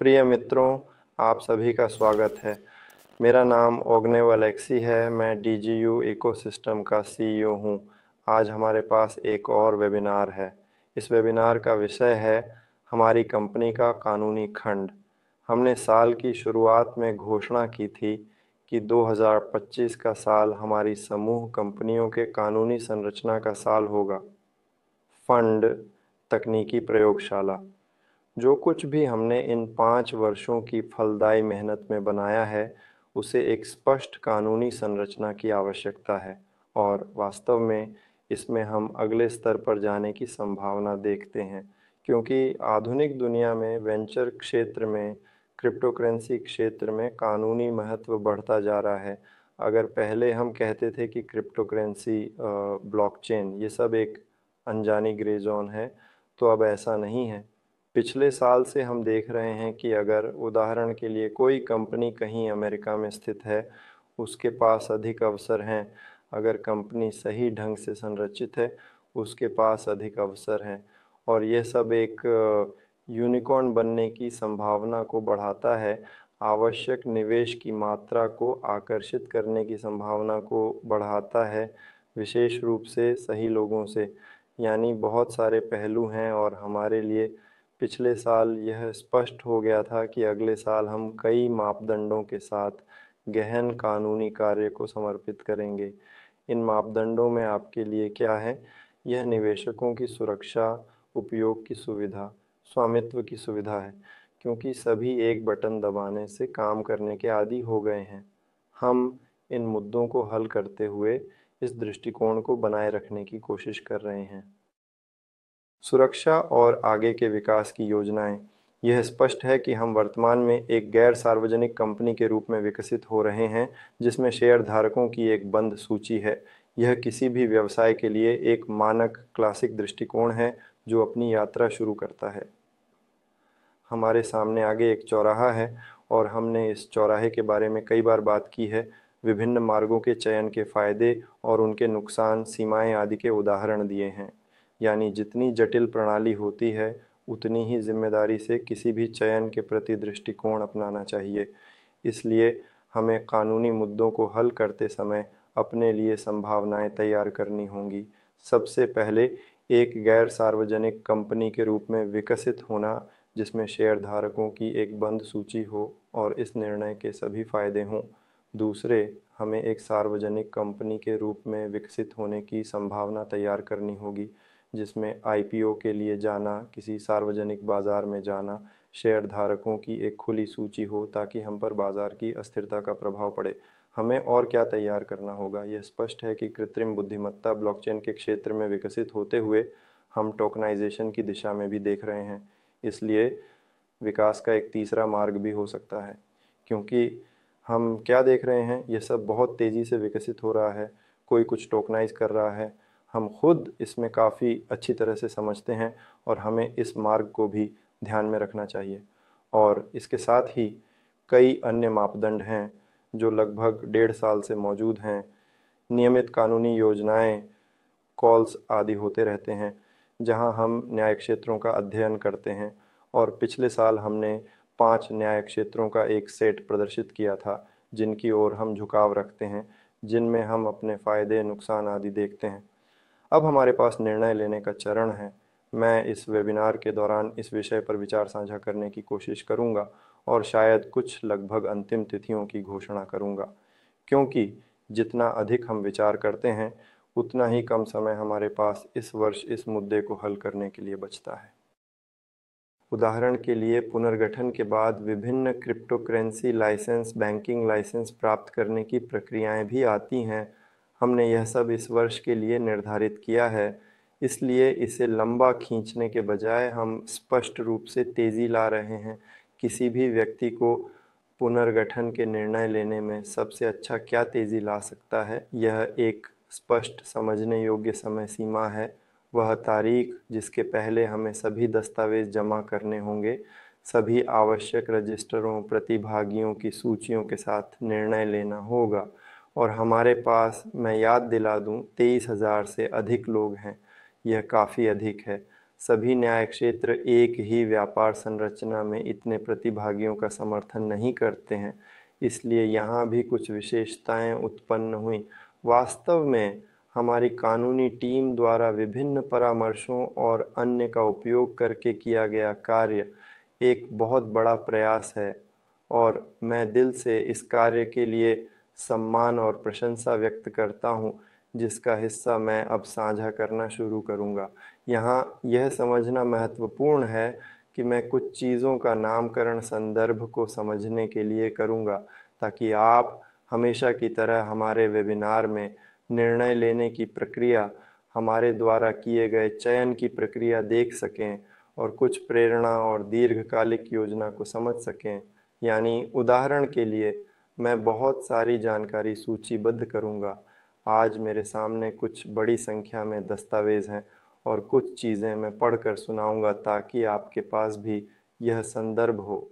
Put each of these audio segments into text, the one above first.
प्रिय मित्रों, आप सभी का स्वागत है। मेरा नाम ओग्नेव अलेक्सी है। मैं डीजीयू इकोसिस्टम का सीईओ हूँ। आज हमारे पास एक और वेबिनार है। इस वेबिनार का विषय है हमारी कंपनी का कानूनी खंड। हमने साल की शुरुआत में घोषणा की थी कि 2025 का साल हमारी समूह कंपनियों के कानूनी संरचना का साल होगा। फंड, तकनीकी प्रयोगशाला। जो कुछ भी हमने इन 5 वर्षों की फलदायी मेहनत में बनाया है, उसे एक स्पष्ट कानूनी संरचना की आवश्यकता है और वास्तव में इसमें हम अगले स्तर पर जाने की संभावना देखते हैं, क्योंकि आधुनिक दुनिया में वेंचर क्षेत्र में, क्रिप्टोकरेंसी क्षेत्र में कानूनी महत्व बढ़ता जा रहा है। अगर पहले हम कहते थे कि क्रिप्टोकरेंसी, ब्लॉकचेन, ये सब एक अनजानी ग्रे जोन है, तो अब ऐसा नहीं है। पिछले साल से हम देख रहे हैं कि अगर उदाहरण के लिए कोई कंपनी कहीं अमेरिका में स्थित है, उसके पास अधिक अवसर हैं। अगर कंपनी सही ढंग से संरचित है, उसके पास अधिक अवसर हैं और यह सब एक यूनिकॉर्न बनने की संभावना को बढ़ाता है। आवश्यक निवेश की मात्रा को आकर्षित करने की संभावना को बढ़ाता है, विशेष रूप से सही लोगों से। यानी बहुत सारे पहलू हैं और हमारे लिए पिछले साल यह स्पष्ट हो गया था कि अगले साल हम कई मापदंडों के साथ गहन कानूनी कार्य को समर्पित करेंगे। इन मापदंडों में आपके लिए क्या है? यह निवेशकों की सुरक्षा, उपयोग की सुविधा, स्वामित्व की सुविधा है, क्योंकि सभी एक बटन दबाने से काम करने के आदी हो गए हैं। हम इन मुद्दों को हल करते हुए इस दृष्टिकोण को बनाए रखने की कोशिश कर रहे हैं। सुरक्षा और आगे के विकास की योजनाएं। यह स्पष्ट है कि हम वर्तमान में एक गैर सार्वजनिक कंपनी के रूप में विकसित हो रहे हैं, जिसमें शेयर धारकों की एक बंद सूची है। यह किसी भी व्यवसाय के लिए एक मानक क्लासिक दृष्टिकोण है जो अपनी यात्रा शुरू करता है। हमारे सामने आगे एक चौराहा है और हमने इस चौराहे के बारे में कई बार बात की है। विभिन्न मार्गों के चयन के फायदे और उनके नुकसान, सीमाएं आदि के उदाहरण दिए हैं। यानी जितनी जटिल प्रणाली होती है, उतनी ही जिम्मेदारी से किसी भी चयन के प्रति दृष्टिकोण अपनाना चाहिए। इसलिए हमें कानूनी मुद्दों को हल करते समय अपने लिए संभावनाएं तैयार करनी होंगी। सबसे पहले, एक गैर सार्वजनिक कंपनी के रूप में विकसित होना, जिसमें शेयरधारकों की एक बंद सूची हो और इस निर्णय के सभी फायदे हों। दूसरे, हमें एक सार्वजनिक कंपनी के रूप में विकसित होने की संभावना तैयार करनी होगी, जिसमें आईपीओ के लिए जाना, किसी सार्वजनिक बाजार में जाना, शेयरधारकों की एक खुली सूची हो ताकि हम पर बाजार की अस्थिरता का प्रभाव पड़े। हमें और क्या तैयार करना होगा? यह स्पष्ट है कि कृत्रिम बुद्धिमत्ता ब्लॉकचेन के क्षेत्र में विकसित होते हुए हम टोकनाइजेशन की दिशा में भी देख रहे हैं। इसलिए विकास का एक तीसरा मार्ग भी हो सकता है, क्योंकि हम क्या देख रहे हैं, ये सब बहुत तेज़ी से विकसित हो रहा है। कोई कुछ टोकनाइज कर रहा है, हम खुद इसमें काफ़ी अच्छी तरह से समझते हैं और हमें इस मार्ग को भी ध्यान में रखना चाहिए। और इसके साथ ही कई अन्य मापदंड हैं जो लगभग 1.5 साल से मौजूद हैं। नियमित कानूनी योजनाएं, कॉल्स आदि होते रहते हैं, जहां हम न्याय क्षेत्रों का अध्ययन करते हैं। और पिछले साल हमने 5 न्याय क्षेत्रों का एक सेट प्रदर्शित किया था, जिनकी ओर हम झुकाव रखते हैं, जिनमें हम अपने फ़ायदे, नुकसान आदि देखते हैं। अब हमारे पास निर्णय लेने का चरण है। मैं इस वेबिनार के दौरान इस विषय पर विचार साझा करने की कोशिश करूंगा और शायद कुछ लगभग अंतिम तिथियों की घोषणा करूंगा, क्योंकि जितना अधिक हम विचार करते हैं, उतना ही कम समय हमारे पास इस वर्ष इस मुद्दे को हल करने के लिए बचता है। उदाहरण के लिए, पुनर्गठन के बाद विभिन्न क्रिप्टोकरेंसी लाइसेंस, बैंकिंग लाइसेंस प्राप्त करने की प्रक्रियाएं भी आती हैं। हमने यह सब इस वर्ष के लिए निर्धारित किया है। इसलिए इसे लंबा खींचने के बजाय हम स्पष्ट रूप से तेज़ी ला रहे हैं। किसी भी व्यक्ति को पुनर्गठन के निर्णय लेने में सबसे अच्छा क्या तेज़ी ला सकता है, यह एक स्पष्ट समझने योग्य समय सीमा है। वह तारीख जिसके पहले हमें सभी दस्तावेज जमा करने होंगे, सभी आवश्यक रजिस्टरों, प्रतिभागियों की सूचियों के साथ निर्णय लेना होगा। और हमारे पास, मैं याद दिला दूं, 23,000 से अधिक लोग हैं। यह काफ़ी अधिक है। सभी न्याय क्षेत्र एक ही व्यापार संरचना में इतने प्रतिभागियों का समर्थन नहीं करते हैं, इसलिए यहाँ भी कुछ विशेषताएं उत्पन्न हुई। वास्तव में हमारी कानूनी टीम द्वारा विभिन्न परामर्शों और अन्य का उपयोग करके किया गया कार्य एक बहुत बड़ा प्रयास है और मैं दिल से इस कार्य के लिए सम्मान और प्रशंसा व्यक्त करता हूँ, जिसका हिस्सा मैं अब साझा करना शुरू करूँगा। यहाँ यह समझना महत्वपूर्ण है कि मैं कुछ चीज़ों का नामकरण संदर्भ को समझने के लिए करूँगा, ताकि आप हमेशा की तरह हमारे वेबिनार में निर्णय लेने की प्रक्रिया, हमारे द्वारा किए गए चयन की प्रक्रिया देख सकें और कुछ प्रेरणा और दीर्घकालिक योजना को समझ सकें। यानी उदाहरण के लिए मैं बहुत सारी जानकारी सूचीबद्ध करूँगा। आज मेरे सामने कुछ बड़ी संख्या में दस्तावेज़ हैं और कुछ चीज़ें मैं पढ़कर सुनाऊंगा ताकि आपके पास भी यह संदर्भ हो।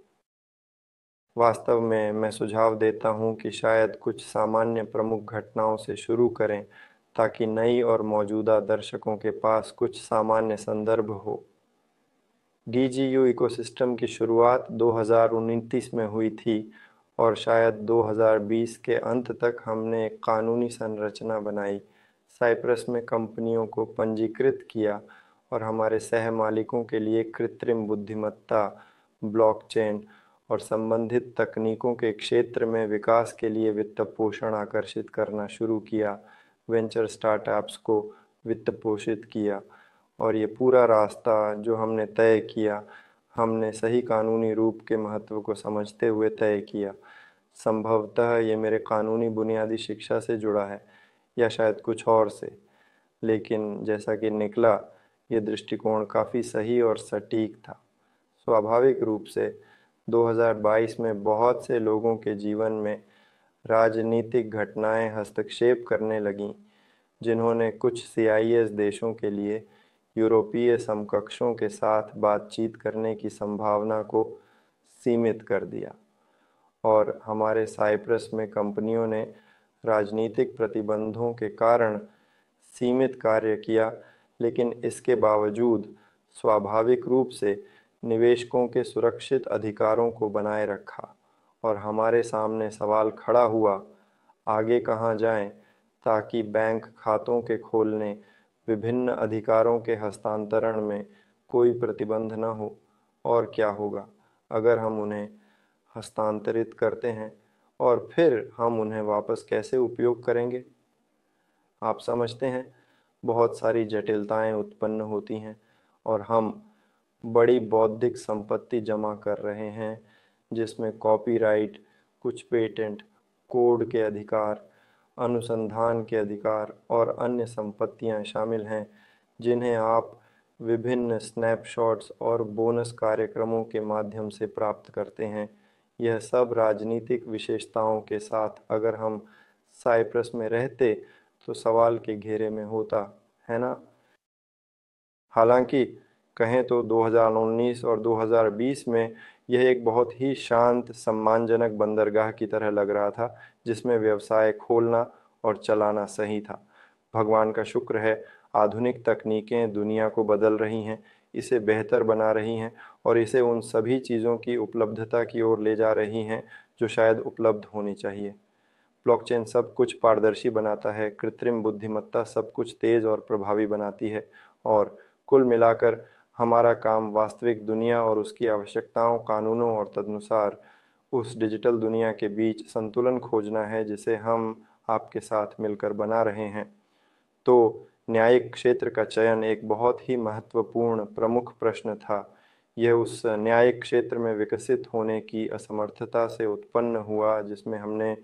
वास्तव में मैं सुझाव देता हूं कि शायद कुछ सामान्य प्रमुख घटनाओं से शुरू करें, ताकि नई और मौजूदा दर्शकों के पास कुछ सामान्य संदर्भ हो। डीजीयू इकोसिस्टम की शुरुआत 2029 में हुई थी और शायद 2020 के अंत तक हमने एक कानूनी संरचना बनाई, साइप्रस में कंपनियों को पंजीकृत किया और हमारे सह मालिकों के लिए कृत्रिम बुद्धिमत्ता, ब्लॉकचेन और संबंधित तकनीकों के क्षेत्र में विकास के लिए वित्त पोषण आकर्षित करना शुरू किया, वेंचर स्टार्टअप्स को वित्त पोषित किया। और ये पूरा रास्ता जो हमने तय किया, हमने सही कानूनी रूप के महत्व को समझते हुए तय किया। संभवतः ये मेरे कानूनी बुनियादी शिक्षा से जुड़ा है या शायद कुछ और से, लेकिन जैसा कि निकला, ये दृष्टिकोण काफ़ी सही और सटीक था। स्वाभाविक रूप से 2022 में बहुत से लोगों के जीवन में राजनीतिक घटनाएं हस्तक्षेप करने लगीं, जिन्होंने कुछ CIS देशों के लिए यूरोपीय समकक्षों के साथ बातचीत करने की संभावना को सीमित कर दिया। और हमारे साइप्रस में कंपनियों ने राजनीतिक प्रतिबंधों के कारण सीमित कार्य किया, लेकिन इसके बावजूद स्वाभाविक रूप से निवेशकों के सुरक्षित अधिकारों को बनाए रखा। और हमारे सामने सवाल खड़ा हुआ, आगे कहां जाएं ताकि बैंक खातों के खोलने, विभिन्न अधिकारों के हस्तांतरण में कोई प्रतिबंध न हो। और क्या होगा अगर हम उन्हें हस्तांतरित करते हैं और फिर हम उन्हें वापस कैसे उपयोग करेंगे? आप समझते हैं, बहुत सारी जटिलताएं उत्पन्न होती हैं और हम बड़ी बौद्धिक संपत्ति जमा कर रहे हैं, जिसमें कॉपीराइट, कुछ पेटेंट, कोड के अधिकार, अनुसंधान के अधिकार और अन्य संपत्तियां शामिल हैं, जिन्हें आप विभिन्न स्नैपशॉट्स और बोनस कार्यक्रमों के माध्यम से प्राप्त करते हैं। यह सब राजनीतिक विशेषताओं के साथ अगर हम साइप्रस में रहते तो सवाल के घेरे में होता, है ना? हालांकि कहें तो 2019 और 2020 में यह एक बहुत ही शांत, सम्मानजनक बंदरगाह की तरह लग रहा था, जिसमें व्यवसाय खोलना और चलाना सही था। भगवान का शुक्र है, आधुनिक तकनीकें दुनिया को बदल रही हैं, इसे बेहतर बना रही हैं और इसे उन सभी चीज़ों की उपलब्धता की ओर ले जा रही हैं जो शायद उपलब्ध होनी चाहिए। ब्लॉकचेन सब कुछ पारदर्शी बनाता है, कृत्रिम बुद्धिमत्ता सब कुछ तेज और प्रभावी बनाती है और कुल मिलाकर हमारा काम वास्तविक दुनिया और उसकी आवश्यकताओं, कानूनों और तदनुसार उस डिजिटल दुनिया के बीच संतुलन खोजना है, जिसे हम आपके साथ मिलकर बना रहे हैं। तो न्यायिक क्षेत्र का चयन एक बहुत ही महत्वपूर्ण प्रमुख प्रश्न था। यह उस न्यायिक क्षेत्र में विकसित होने की असमर्थता से उत्पन्न हुआ जिसमें हमने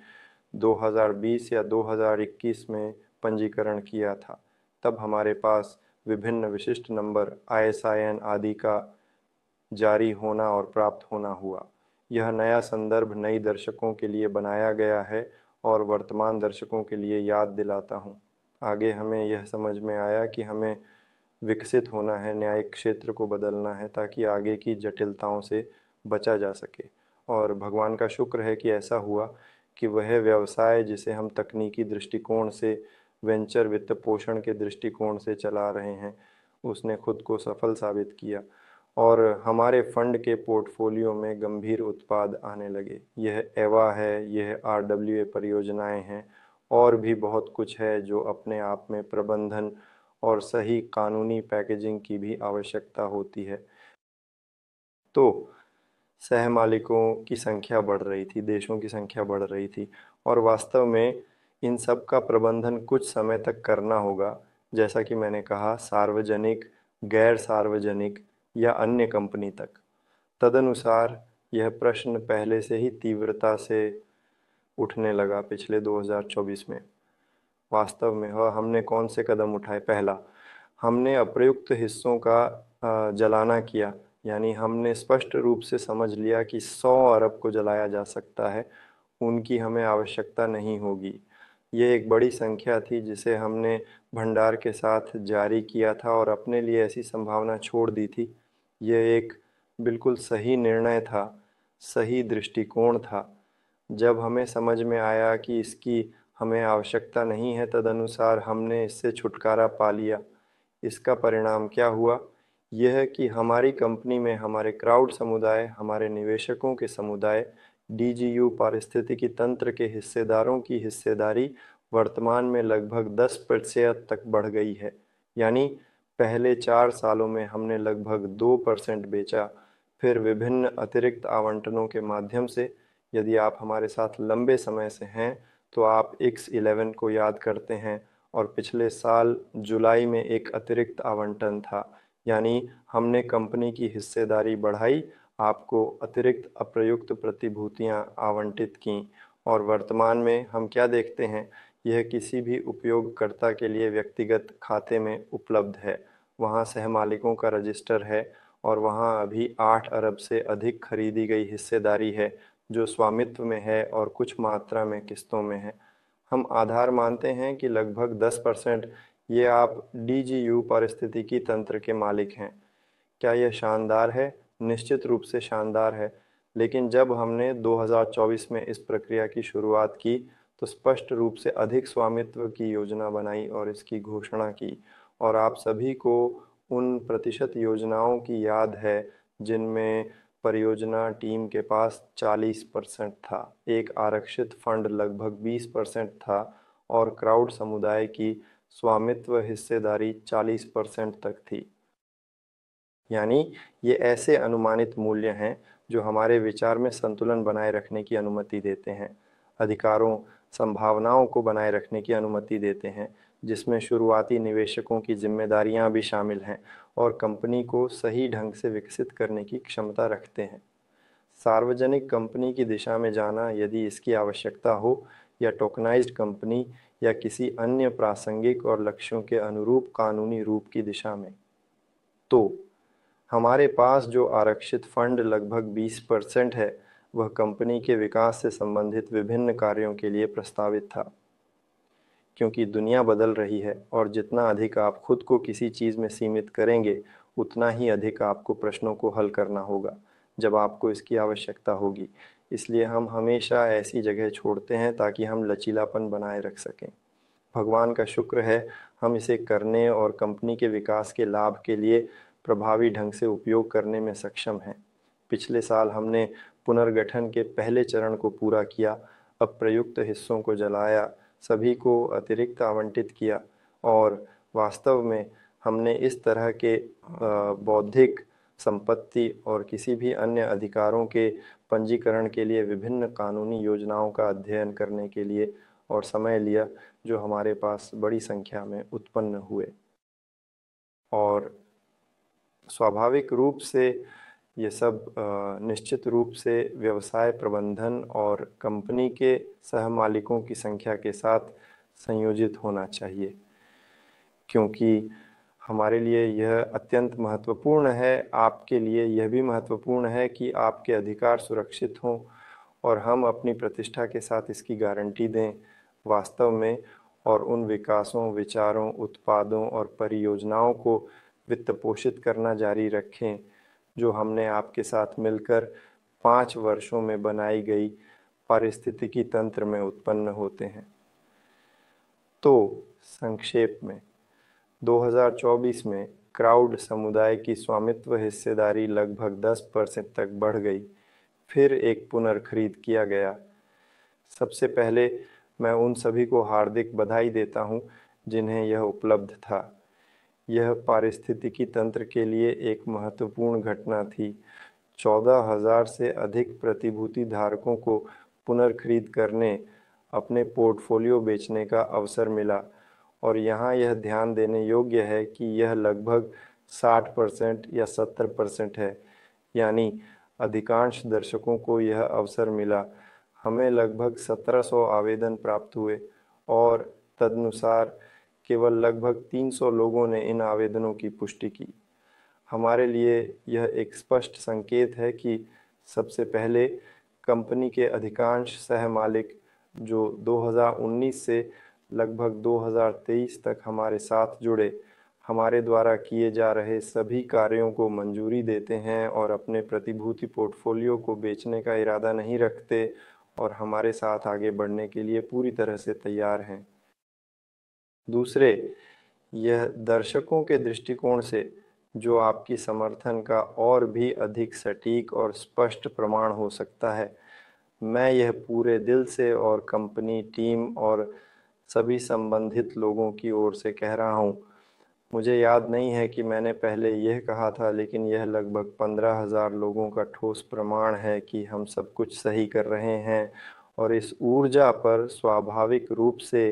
2020 या 2021 में पंजीकरण किया था। तब हमारे पास विभिन्न विशिष्ट नंबर, ISIN आदि का जारी होना और प्राप्त होना हुआ। यह नया संदर्भ नई दर्शकों के लिए बनाया गया है और वर्तमान दर्शकों के लिए याद दिलाता हूँ। आगे हमें यह समझ में आया कि हमें विकसित होना है, न्यायिक क्षेत्र को बदलना है ताकि आगे की जटिलताओं से बचा जा सके। और भगवान का शुक्र है कि ऐसा हुआ कि वह व्यवसाय जिसे हम तकनीकी दृष्टिकोण से, वेंचर वित्त पोषण के दृष्टिकोण से चला रहे हैं, उसने खुद को सफल साबित किया और हमारे फंड के पोर्टफोलियो में गंभीर उत्पाद आने लगे। यह एवा है, यह आरडब्ल्यूए परियोजनाएं हैं और भी बहुत कुछ है जो अपने आप में प्रबंधन और सही कानूनी पैकेजिंग की भी आवश्यकता होती है। तो सह मालिकों की संख्या बढ़ रही थी, देशों की संख्या बढ़ रही थी और वास्तव में इन सब का प्रबंधन कुछ समय तक करना होगा। जैसा कि मैंने कहा, सार्वजनिक, गैर सार्वजनिक या अन्य कंपनी तक। तदनुसार यह प्रश्न पहले से ही तीव्रता से उठने लगा पिछले 2024 में। वास्तव में हमने कौन से कदम उठाए? पहला, हमने अप्रयुक्त हिस्सों का जलाना किया, यानी हमने स्पष्ट रूप से समझ लिया कि 100 अरब को जलाया जा सकता है, उनकी हमें आवश्यकता नहीं होगी। ये एक बड़ी संख्या थी जिसे हमने भंडार के साथ जारी किया था और अपने लिए ऐसी संभावना छोड़ दी थी। यह एक बिल्कुल सही निर्णय था, सही दृष्टिकोण था। जब हमें समझ में आया कि इसकी हमें आवश्यकता नहीं है, तदनुसार हमने इससे छुटकारा पा लिया। इसका परिणाम क्या हुआ? यह कि हमारी कंपनी में हमारे क्राउड समुदाय, हमारे निवेशकों के समुदाय, डीजीयू पारिस्थितिकी तंत्र के हिस्सेदारों की हिस्सेदारी वर्तमान में लगभग 10% तक बढ़ गई है। यानी पहले 4 सालों में हमने लगभग 2% बेचा। फिर विभिन्न अतिरिक्त आवंटनों के माध्यम से, यदि आप हमारे साथ लंबे समय से हैं तो आप X11 को याद करते हैं और पिछले साल जुलाई में एक अतिरिक्त आवंटन था, यानी हमने कंपनी की हिस्सेदारी बढ़ाई, आपको अतिरिक्त अप्रयुक्त प्रतिभूतियां आवंटित की और वर्तमान में हम क्या देखते हैं? यह किसी भी उपयोगकर्ता के लिए व्यक्तिगत खाते में उपलब्ध है। वहां सहमालिकों का रजिस्टर है और वहां अभी 8 अरब से अधिक खरीदी गई हिस्सेदारी है जो स्वामित्व में है और कुछ मात्रा में किस्तों में है। हम आधार मानते हैं कि लगभग 10% ये आप डीजीयू पारिस्थितिकी तंत्र के मालिक हैं। क्या यह शानदार है? निश्चित रूप से शानदार है। लेकिन जब हमने 2024 में इस प्रक्रिया की शुरुआत की तो स्पष्ट रूप से अधिक स्वामित्व की योजना बनाई और इसकी घोषणा की। और आप सभी को उन प्रतिशत योजनाओं की याद है जिनमें परियोजना टीम के पास 40% था, एक आरक्षित फंड लगभग 20% था और क्राउड समुदाय की स्वामित्व हिस्सेदारी 40% तक थी। यानी ये ऐसे अनुमानित मूल्य हैं जो हमारे विचार में संतुलन बनाए रखने की अनुमति देते हैं, अधिकारों, संभावनाओं को बनाए रखने की अनुमति देते हैं, जिसमें शुरुआती निवेशकों की जिम्मेदारियां भी शामिल हैं और कंपनी को सही ढंग से विकसित करने की क्षमता रखते हैं। सार्वजनिक कंपनी की दिशा में जाना, यदि इसकी आवश्यकता हो, या टोकनाइज्ड कंपनी या किसी अन्य प्रासंगिक और लक्ष्यों के अनुरूप कानूनी रूप की दिशा में। तो हमारे पास जो आरक्षित फंड लगभग 20% है, वह कंपनी के विकास से संबंधित विभिन्न कार्यों के लिए प्रस्तावित था। क्योंकि दुनिया बदल रही है और जितना अधिक आप खुद को किसी चीज़ में सीमित करेंगे, उतना ही अधिक आपको प्रश्नों को हल करना होगा जब आपको इसकी आवश्यकता होगी। इसलिए हम हमेशा ऐसी जगह छोड़ते हैं ताकि हम लचीलापन बनाए रख सकें। भगवान का शुक्र है, हम इसे करने और कंपनी के विकास के लाभ के लिए प्रभावी ढंग से उपयोग करने में सक्षम हैं। पिछले साल हमने पुनर्गठन के पहले चरण को पूरा किया, अप्रयुक्त हिस्सों को जलाया, सभी को अतिरिक्त आवंटित किया और वास्तव में हमने इस तरह के बौद्धिक संपत्ति और किसी भी अन्य अधिकारों के पंजीकरण के लिए विभिन्न कानूनी योजनाओं का अध्ययन करने के लिए और समय लिया, जो हमारे पास बड़ी संख्या में उत्पन्न हुए। और स्वाभाविक रूप से ये सब निश्चित रूप से व्यवसाय प्रबंधन और कंपनी के सहमालिकों की संख्या के साथ संयोजित होना चाहिए, क्योंकि हमारे लिए यह अत्यंत महत्वपूर्ण है। आपके लिए यह भी महत्वपूर्ण है कि आपके अधिकार सुरक्षित हों और हम अपनी प्रतिष्ठा के साथ इसकी गारंटी दें वास्तव में, और उन विकासों, विचारों, उत्पादों और परियोजनाओं को वित्त पोषित करना जारी रखें जो हमने आपके साथ मिलकर 5 वर्षों में बनाई गई पारिस्थितिकी तंत्र में उत्पन्न होते हैं। तो संक्षेप में 2024 में क्राउड समुदाय की स्वामित्व हिस्सेदारी लगभग 10% तक बढ़ गई। फिर एक पुनर्खरीद किया गया। सबसे पहले मैं उन सभी को हार्दिक बधाई देता हूं जिन्हें यह उपलब्ध था। यह पारिस्थितिकी तंत्र के लिए एक महत्वपूर्ण घटना थी। 14,000 से अधिक प्रतिभूति धारकों को पुनर्खरीद करने, अपने पोर्टफोलियो बेचने का अवसर मिला। और यहाँ यह ध्यान देने योग्य है कि यह लगभग 60% या 70% है, यानी अधिकांश दर्शकों को यह अवसर मिला। हमें लगभग 1700 आवेदन प्राप्त हुए और तदनुसार केवल लगभग 300 लोगों ने इन आवेदनों की पुष्टि की। हमारे लिए यह एक स्पष्ट संकेत है कि सबसे पहले कंपनी के अधिकांश सहमालिक जो 2019 से लगभग 2023 तक हमारे साथ जुड़े, हमारे द्वारा किए जा रहे सभी कार्यों को मंजूरी देते हैं और अपने प्रतिभूति पोर्टफोलियो को बेचने का इरादा नहीं रखते और हमारे साथ आगे बढ़ने के लिए पूरी तरह से तैयार हैं। दूसरे, यह दर्शकों के दृष्टिकोण से जो आपकी समर्थन का और भी अधिक सटीक और स्पष्ट प्रमाण हो सकता है। मैं यह पूरे दिल से और कंपनी, टीम और सभी संबंधित लोगों की ओर से कह रहा हूँ। मुझे याद नहीं है कि मैंने पहले यह कहा था, लेकिन यह लगभग 15,000 लोगों का ठोस प्रमाण है कि हम सब कुछ सही कर रहे हैं और इस ऊर्जा पर स्वाभाविक रूप से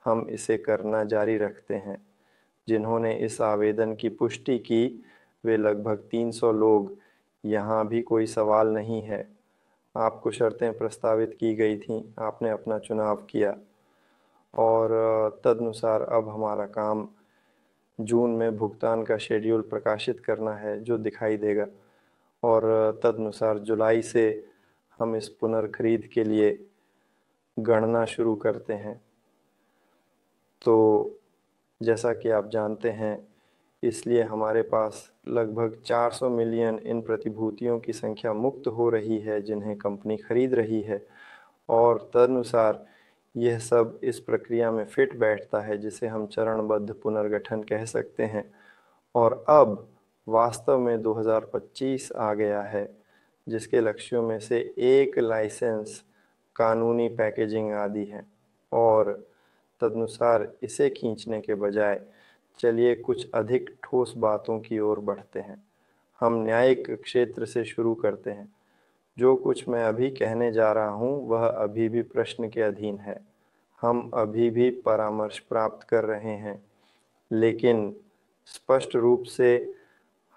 हम इसे करना जारी रखते हैं। जिन्होंने इस आवेदन की पुष्टि की वे लगभग 300 लोग। यहाँ भी कोई सवाल नहीं है। आपको शर्तें प्रस्तावित की गई थीं, आपने अपना चुनाव किया और तदनुसार अब हमारा काम जून में भुगतान का शेड्यूल प्रकाशित करना है जो दिखाई देगा और तदनुसार जुलाई से हम इस पुनर्खरीद के लिए गणना शुरू करते हैं। तो जैसा कि आप जानते हैं, इसलिए हमारे पास लगभग 400 मिलियन इन प्रतिभूतियों की संख्या मुक्त हो रही है जिन्हें कंपनी खरीद रही है और तदनुसार यह सब इस प्रक्रिया में फिट बैठता है जिसे हम चरणबद्ध पुनर्गठन कह सकते हैं। और अब वास्तव में 2025 आ गया है, जिसके लक्ष्यों में से एक लाइसेंस, कानूनी पैकेजिंग आदि है। और तदनुसार इसे खींचने के बजाय चलिए कुछ अधिक ठोस बातों की ओर बढ़ते हैं। हम न्यायिक क्षेत्र से शुरू करते हैं। जो कुछ मैं अभी कहने जा रहा हूँ वह अभी भी प्रश्न के अधीन है। हम अभी भी परामर्श प्राप्त कर रहे हैं, लेकिन स्पष्ट रूप से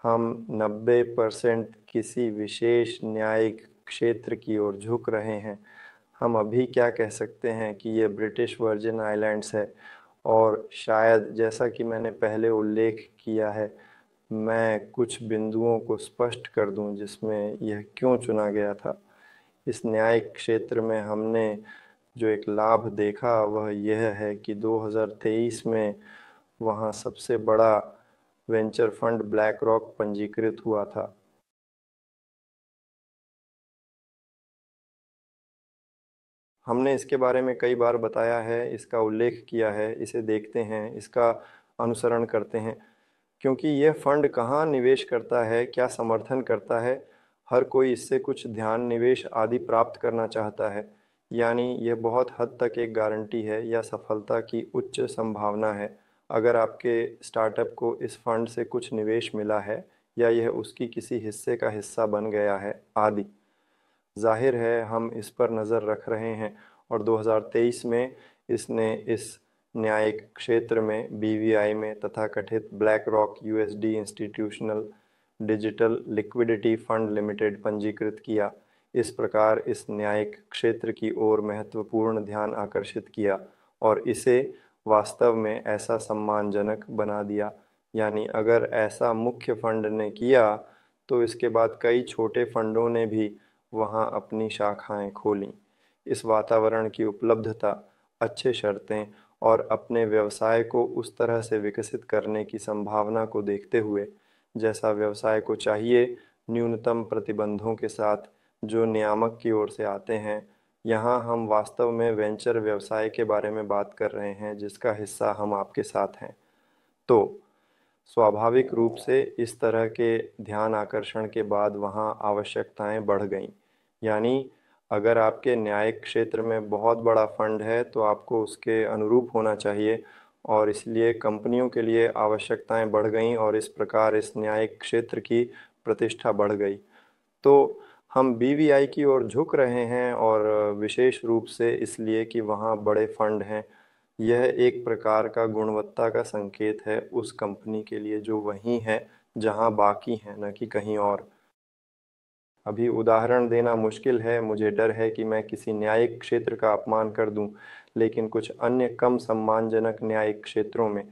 हम 90% किसी विशेष न्यायिक क्षेत्र की ओर झुक रहे हैं। हम अभी क्या कह सकते हैं कि ये ब्रिटिश वर्जिन आइलैंड्स है और शायद, जैसा कि मैंने पहले उल्लेख किया है, मैं कुछ बिंदुओं को स्पष्ट कर दूं जिसमें यह क्यों चुना गया था। इस न्यायिक क्षेत्र में हमने जो एक लाभ देखा वह यह है कि 2023 में वहाँ सबसे बड़ा वेंचर फंड ब्लैक रॉक पंजीकृत हुआ था। हमने इसके बारे में कई बार बताया है, इसका उल्लेख किया है। इसे देखते हैं, इसका अनुसरण करते हैं, क्योंकि यह फंड कहाँ निवेश करता है, क्या समर्थन करता है, हर कोई इससे कुछ ध्यान, निवेश आदि प्राप्त करना चाहता है। यानी यह बहुत हद तक एक गारंटी है या सफलता की उच्च संभावना है अगर आपके स्टार्टअप को इस फंड से कुछ निवेश मिला है या यह उसकी किसी हिस्से का हिस्सा बन गया है आदि। जाहिर है हम इस पर नज़र रख रहे हैं और 2023 में इसने इस न्यायिक क्षेत्र में BVI में तथाकथित black rock USD institutional digital liquidity fund limited पंजीकृत किया। इस प्रकार इस न्यायिक क्षेत्र की ओर महत्वपूर्ण ध्यान आकर्षित किया और इसे वास्तव में ऐसा सम्मानजनक बना दिया। यानी अगर ऐसा मुख्य फंड ने किया तो इसके बाद कई छोटे फंडों ने भी वहाँ अपनी शाखाएं खोलीं। इस वातावरण की उपलब्धता, अच्छे शर्तें और अपने व्यवसाय को उस तरह से विकसित करने की संभावना को देखते हुए जैसा व्यवसाय को चाहिए, न्यूनतम प्रतिबंधों के साथ जो नियामक की ओर से आते हैं, यहाँ हम वास्तव में वेंचर व्यवसाय के बारे में बात कर रहे हैं जिसका हिस्सा हम आपके साथ हैं। तो स्वाभाविक रूप से इस तरह के ध्यान आकर्षण के बाद वहाँ आवश्यकताएं बढ़ गईं। यानी अगर आपके न्यायिक क्षेत्र में बहुत बड़ा फंड है तो आपको उसके अनुरूप होना चाहिए, और इसलिए कंपनियों के लिए आवश्यकताएं बढ़ गईं और इस प्रकार इस न्यायिक क्षेत्र की प्रतिष्ठा बढ़ गई। तो हम बीवीआई की ओर झुक रहे हैं, और विशेष रूप से इसलिए कि वहाँ बड़े फंड हैं। यह एक प्रकार का गुणवत्ता का संकेत है उस कंपनी के लिए जो वहीं है जहाँ बाकी हैं, न कि कहीं और। अभी उदाहरण देना मुश्किल है, मुझे डर है कि मैं किसी न्यायिक क्षेत्र का अपमान कर दूं, लेकिन कुछ अन्य कम सम्मानजनक न्यायिक क्षेत्रों में,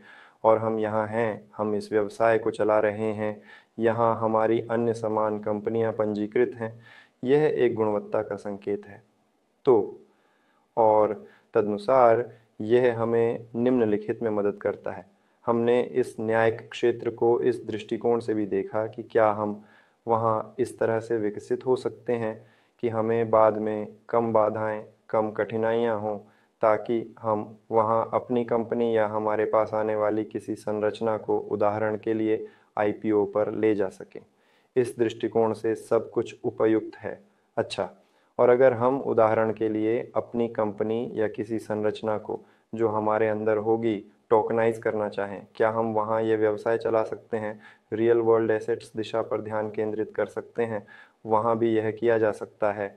और हम यहाँ हैं, हम इस व्यवसाय को चला रहे हैं, यहाँ हमारी अन्य समान कंपनियां पंजीकृत हैं, यह एक गुणवत्ता का संकेत है। तो और तदनुसार यह हमें निम्नलिखित में मदद करता है। हमने इस न्यायिक क्षेत्र को इस दृष्टिकोण से भी देखा कि क्या हम वहाँ इस तरह से विकसित हो सकते हैं कि हमें बाद में कम बाधाएं, कम कठिनाइयाँ हों, ताकि हम वहाँ अपनी कंपनी या हमारे पास आने वाली किसी संरचना को उदाहरण के लिए आईपीओ पर ले जा सकें। इस दृष्टिकोण से सब कुछ उपयुक्त है। अच्छा, और अगर हम उदाहरण के लिए अपनी कंपनी या किसी संरचना को जो हमारे अंदर होगी टोकनाइज करना चाहें, क्या हम वहाँ ये व्यवसाय चला सकते हैं? रियल वर्ल्ड एसेट्स दिशा पर ध्यान केंद्रित कर सकते हैं, वहाँ भी यह किया जा सकता है।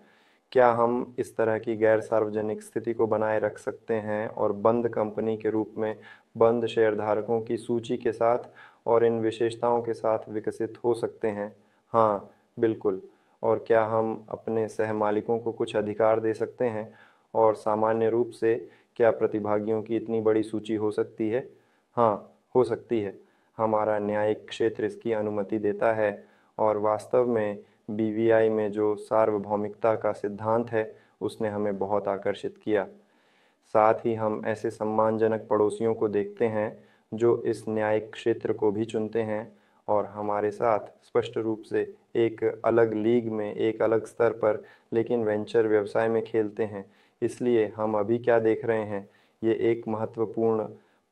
क्या हम इस तरह की गैर सार्वजनिक स्थिति को बनाए रख सकते हैं और बंद कंपनी के रूप में बंद शेयरधारकों की सूची के साथ और इन विशेषताओं के साथ विकसित हो सकते हैं? हाँ, बिल्कुल। और क्या हम अपने सह मालिकों को कुछ अधिकार दे सकते हैं? और सामान्य रूप से क्या प्रतिभागियों की इतनी बड़ी सूची हो सकती है? हाँ, हो सकती है। हमारा न्यायिक क्षेत्र इसकी अनुमति देता है, और वास्तव में बीवीआई में जो सार्वभौमिकता का सिद्धांत है उसने हमें बहुत आकर्षित किया। साथ ही हम ऐसे सम्मानजनक पड़ोसियों को देखते हैं जो इस न्यायिक क्षेत्र को भी चुनते हैं और हमारे साथ स्पष्ट रूप से एक अलग लीग में, एक अलग स्तर पर, लेकिन वेंचर व्यवसाय में खेलते हैं। इसलिए हम अभी क्या देख रहे हैं, ये एक महत्वपूर्ण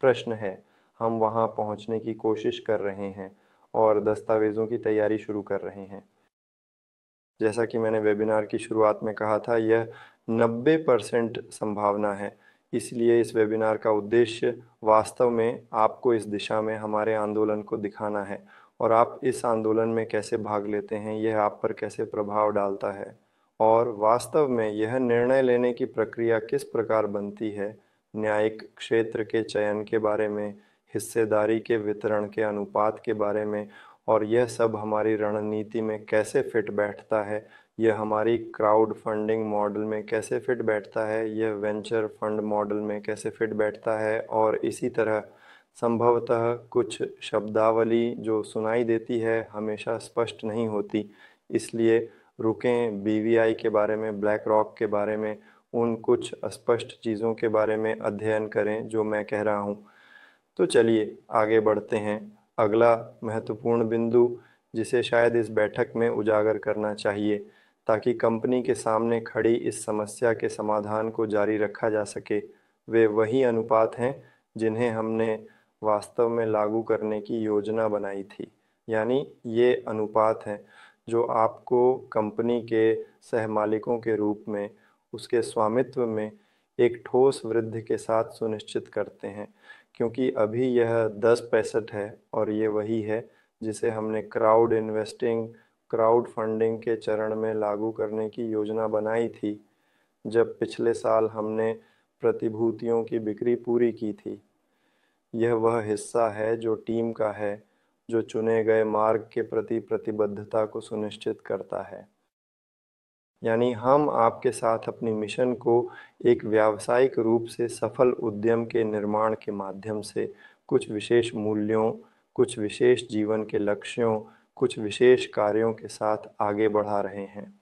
प्रश्न है। हम वहाँ पहुँचने की कोशिश कर रहे हैं और दस्तावेज़ों की तैयारी शुरू कर रहे हैं। जैसा कि मैंने वेबिनार की शुरुआत में कहा था, यह 90% संभावना है। इसलिए इस वेबिनार का उद्देश्य वास्तव में आपको इस दिशा में हमारे आंदोलन को दिखाना है, और आप इस आंदोलन में कैसे भाग लेते हैं, यह आप पर कैसे प्रभाव डालता है, और वास्तव में यह निर्णय लेने की प्रक्रिया किस प्रकार बनती है, न्यायिक क्षेत्र के चयन के बारे में, हिस्सेदारी के वितरण के अनुपात के बारे में, और यह सब हमारी रणनीति में कैसे फिट बैठता है, यह हमारी क्राउड फंडिंग मॉडल में कैसे फिट बैठता है, यह वेंचर फंड मॉडल में कैसे फिट बैठता है, और इसी तरह संभवतः कुछ शब्दावली जो सुनाई देती है हमेशा स्पष्ट नहीं होती। इसलिए रुकें, बीवीआई के बारे में, ब्लैक रॉक के बारे में, उन कुछ अस्पष्ट चीज़ों के बारे में अध्ययन करें जो मैं कह रहा हूँ। तो चलिए आगे बढ़ते हैं। अगला महत्वपूर्ण बिंदु जिसे शायद इस बैठक में उजागर करना चाहिए ताकि कंपनी के सामने खड़ी इस समस्या के समाधान को जारी रखा जा सके, वे वही अनुपात हैं जिन्हें हमने वास्तव में लागू करने की योजना बनाई थी। यानी ये अनुपात हैं जो आपको कंपनी के सहमालिकों के रूप में उसके स्वामित्व में एक ठोस वृद्धि के साथ सुनिश्चित करते हैं, क्योंकि अभी यह 10% है और ये वही है जिसे हमने क्राउड इन्वेस्टिंग, क्राउड फंडिंग के चरण में लागू करने की योजना बनाई थी जब पिछले साल हमने प्रतिभूतियों की बिक्री पूरी की थी। यह वह हिस्सा है जो टीम का है, जो चुने गए मार्ग के प्रति प्रतिबद्धता को सुनिश्चित करता है। यानी हम आपके साथ अपनी मिशन को एक व्यावसायिक रूप से सफल उद्यम के निर्माण के माध्यम से कुछ विशेष मूल्यों, कुछ विशेष जीवन के लक्ष्यों, कुछ विशेष कार्यों के साथ आगे बढ़ा रहे हैं।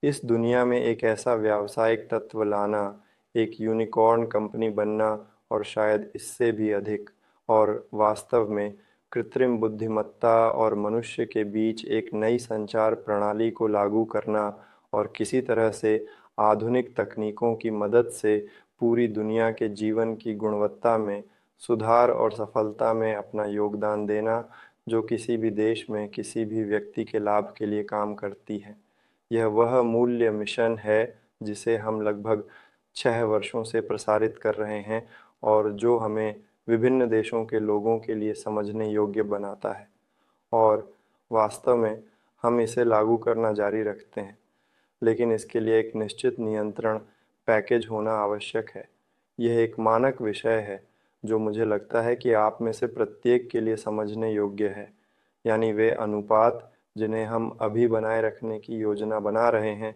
इस दुनिया में एक ऐसा व्यावसायिक तत्व लाना, एक यूनिकॉर्न कंपनी बनना, और शायद इससे भी अधिक, और वास्तव में कृत्रिम बुद्धिमत्ता और मनुष्य के बीच एक नई संचार प्रणाली को लागू करना, और किसी तरह से आधुनिक तकनीकों की मदद से पूरी दुनिया के जीवन की गुणवत्ता में सुधार और सफलता में अपना योगदान देना, जो किसी भी देश में किसी भी व्यक्ति के लाभ के लिए काम करती है। यह वह मूल्य मिशन है जिसे हम लगभग 6 वर्षों से प्रसारित कर रहे हैं और जो हमें विभिन्न देशों के लोगों के लिए समझने योग्य बनाता है, और वास्तव में हम इसे लागू करना जारी रखते हैं। लेकिन इसके लिए एक निश्चित नियंत्रण पैकेज होना आवश्यक है। यह एक मानक विषय है जो मुझे लगता है कि आप में से प्रत्येक के लिए समझने योग्य है, यानी वे अनुपात जिन्हें हम अभी बनाए रखने की योजना बना रहे हैं।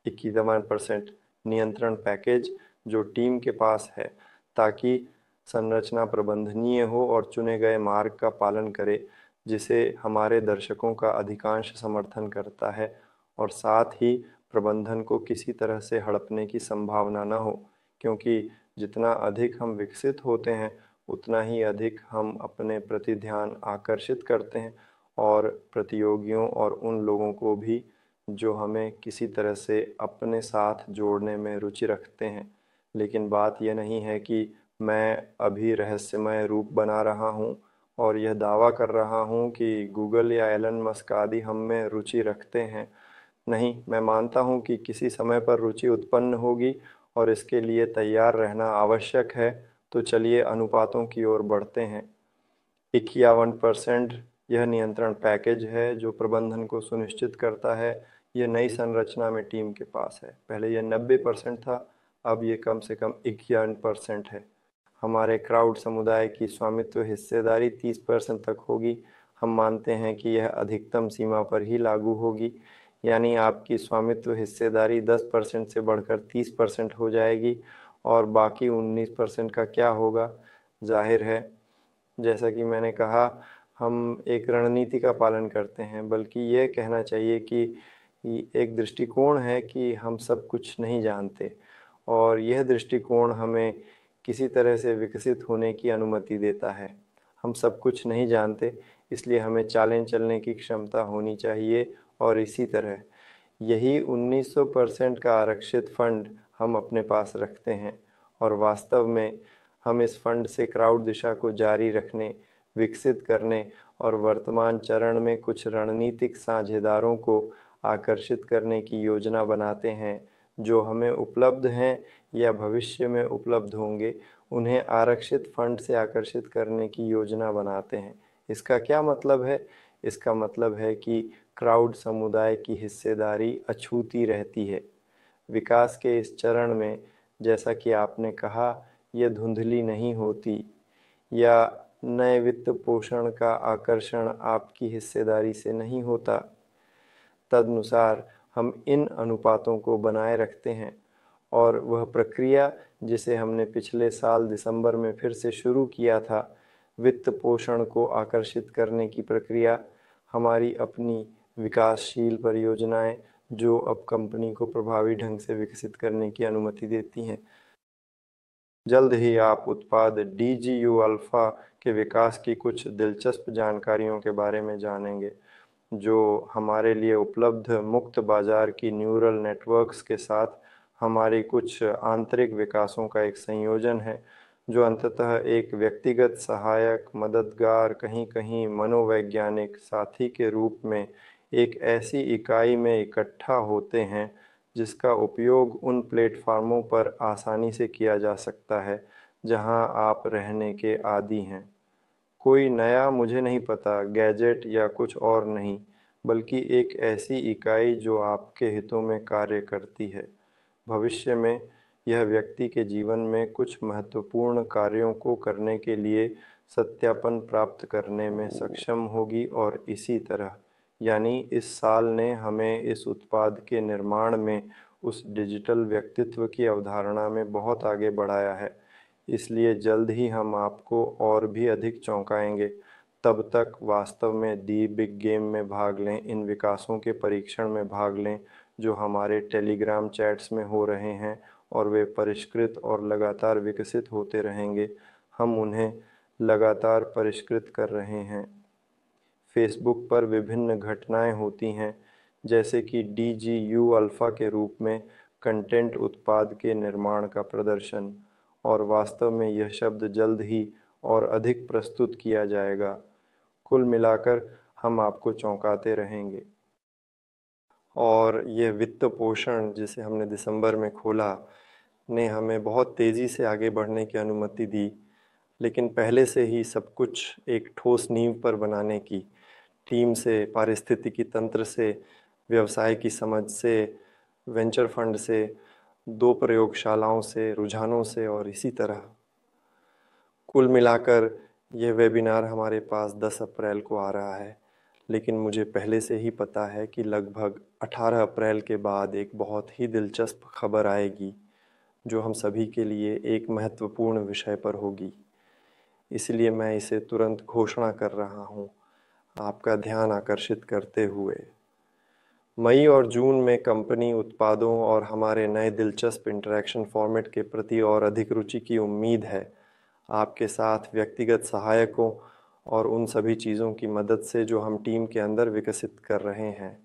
51% नियंत्रण पैकेज जो टीम के पास है, ताकि संरचना प्रबंधनीय हो और चुने गए मार्ग का पालन करे जिसे हमारे दर्शकों का अधिकांश समर्थन करता है, और साथ ही प्रबंधन को किसी तरह से हड़पने की संभावना न हो, क्योंकि जितना अधिक हम विकसित होते हैं उतना ही अधिक हम अपने प्रति ध्यान आकर्षित करते हैं और प्रतियोगियों और उन लोगों को भी जो हमें किसी तरह से अपने साथ जोड़ने में रुचि रखते हैं। लेकिन बात यह नहीं है कि मैं अभी रहस्यमय रूप बना रहा हूँ और यह दावा कर रहा हूँ कि गूगल या एलन मस्क आदि हम में रुचि रखते हैं। नहीं, मैं मानता हूँ कि किसी समय पर रुचि उत्पन्न होगी और इसके लिए तैयार रहना आवश्यक है। तो चलिए अनुपातों की ओर बढ़ते हैं। 51% यह नियंत्रण पैकेज है जो प्रबंधन को सुनिश्चित करता है। यह नई संरचना में टीम के पास है। पहले यह 90% था, अब ये कम से कम 51% है। हमारे क्राउड समुदाय की स्वामित्व हिस्सेदारी 30% तक होगी। हम मानते हैं कि यह अधिकतम सीमा पर ही लागू होगी, यानी आपकी स्वामित्व हिस्सेदारी 10% से बढ़कर 30% हो जाएगी। और बाकी 19% का क्या होगा? जाहिर है, जैसा कि मैंने कहा, हम एक रणनीति का पालन करते हैं, बल्कि यह कहना चाहिए कि एक दृष्टिकोण है कि हम सब कुछ नहीं जानते, और यह दृष्टिकोण हमें किसी तरह से विकसित होने की अनुमति देता है। हम सब कुछ नहीं जानते, इसलिए हमें चालें चलने की क्षमता होनी चाहिए। और इसी तरह यही 1900% का आरक्षित फंड हम अपने पास रखते हैं, और वास्तव में हम इस फंड से क्राउड दिशा को जारी रखने, विकसित करने और वर्तमान चरण में कुछ रणनीतिक साझेदारों को आकर्षित करने की योजना बनाते हैं जो हमें उपलब्ध हैं या भविष्य में उपलब्ध होंगे। उन्हें आरक्षित फंड से आकर्षित करने की योजना बनाते हैं। इसका क्या मतलब है? इसका मतलब है कि क्राउड समुदाय की हिस्सेदारी अछूती रहती है। विकास के इस चरण में, जैसा कि आपने कहा, यह धुंधली नहीं होती, या नए वित्त पोषण का आकर्षण आपकी हिस्सेदारी से नहीं होता। तदनुसार हम इन अनुपातों को बनाए रखते हैं, और वह प्रक्रिया जिसे हमने पिछले साल दिसंबर में फिर से शुरू किया था, वित्त पोषण को आकर्षित करने की प्रक्रिया, हमारी अपनी विकासशील परियोजनाएं जो अब कंपनी को प्रभावी ढंग से विकसित करने की अनुमति देती हैं। जल्द ही आप उत्पाद DGU अल्फा के विकास की कुछ दिलचस्प जानकारियों के बारे में जानेंगे, जो हमारे लिए उपलब्ध मुक्त बाजार की न्यूरल नेटवर्क्स के साथ हमारी कुछ आंतरिक विकासों का एक संयोजन है, जो अंततः एक व्यक्तिगत सहायक, मददगार, कहीं कहीं मनोवैज्ञानिक साथी के रूप में एक ऐसी इकाई में इकट्ठा होते हैं जिसका उपयोग उन प्लेटफार्मों पर आसानी से किया जा सकता है जहां आप रहने के आदी हैं। कोई नया, मुझे नहीं पता, गैजेट या कुछ और नहीं, बल्कि एक ऐसी इकाई जो आपके हितों में कार्य करती है। भविष्य में यह व्यक्ति के जीवन में कुछ महत्वपूर्ण कार्यों को करने के लिए सत्यापन प्राप्त करने में सक्षम होगी, और इसी तरह, यानी इस साल ने हमें इस उत्पाद के निर्माण में उस डिजिटल व्यक्तित्व की अवधारणा में बहुत आगे बढ़ाया है। इसलिए जल्द ही हम आपको और भी अधिक चौंकाएंगे। तब तक वास्तव में दी बिग गेम में भाग लें, इन विकासों के परीक्षण में भाग लें जो हमारे टेलीग्राम चैट्स में हो रहे हैं, और वे परिष्कृत और लगातार विकसित होते रहेंगे। हम उन्हें लगातार परिष्कृत कर रहे हैं। फेसबुक पर विभिन्न घटनाएं होती हैं, जैसे कि DGU अल्फा के रूप में कंटेंट उत्पाद के निर्माण का प्रदर्शन, और वास्तव में यह शब्द जल्द ही और अधिक प्रस्तुत किया जाएगा। कुल मिलाकर हम आपको चौंकाते रहेंगे। और ये वित्त पोषण जिसे हमने दिसंबर में खोला ने हमें बहुत तेज़ी से आगे बढ़ने की अनुमति दी, लेकिन पहले से ही सब कुछ एक ठोस नींव पर बनाने की, टीम से, पारिस्थितिकी तंत्र से, व्यवसाय की समझ से, वेंचर फंड से, 2 प्रयोगशालाओं से, रुझानों से और इसी तरह। कुल मिलाकर यह वेबिनार हमारे पास 10 अप्रैल को आ रहा है, लेकिन मुझे पहले से ही पता है कि लगभग 18 अप्रैल के बाद एक बहुत ही दिलचस्प खबर आएगी जो हम सभी के लिए एक महत्वपूर्ण विषय पर होगी। इसलिए मैं इसे तुरंत घोषणा कर रहा हूँ, आपका ध्यान आकर्षित करते हुए। मई और जून में कंपनी उत्पादों और हमारे नए दिलचस्प इंटरैक्शन फॉर्मेट के प्रति और अधिक रुचि की उम्मीद है। आपके साथ व्यक्तिगत सहायकों और उन सभी चीज़ों की मदद से जो हम टीम के अंदर विकसित कर रहे हैं।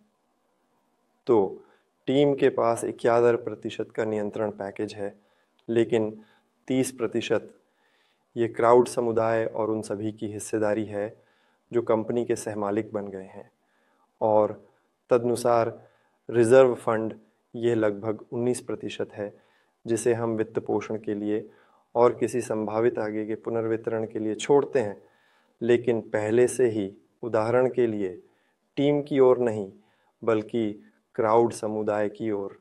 तो टीम के पास 71% का नियंत्रण पैकेज है, लेकिन 30% ये क्राउड समुदाय और उन सभी की हिस्सेदारी है जो कंपनी के सहमालिक बन गए हैं। और तदनुसार रिजर्व फंड ये लगभग 19% है, जिसे हम वित्त पोषण के लिए और किसी संभावित आगे के पुनर्वितरण के लिए छोड़ते हैं, लेकिन पहले से ही, उदाहरण के लिए, टीम की ओर नहीं बल्कि क्राउड समुदाय की ओर,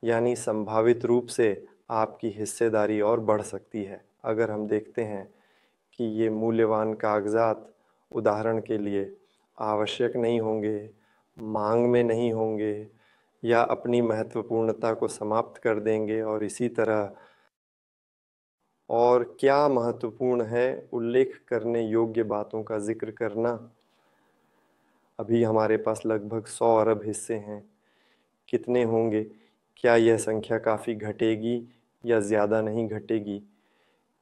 यानी संभावित रूप से आपकी हिस्सेदारी और बढ़ सकती है अगर हम देखते हैं कि ये मूल्यवान कागजात, उदाहरण के लिए, आवश्यक नहीं होंगे, मांग में नहीं होंगे या अपनी महत्वपूर्णता को समाप्त कर देंगे और इसी तरह। और क्या महत्वपूर्ण है उल्लेख करने योग्य बातों का जिक्र करना। अभी हमारे पास लगभग 100 अरब हिस्से हैं। कितने होंगे? क्या यह संख्या काफ़ी घटेगी या ज़्यादा नहीं घटेगी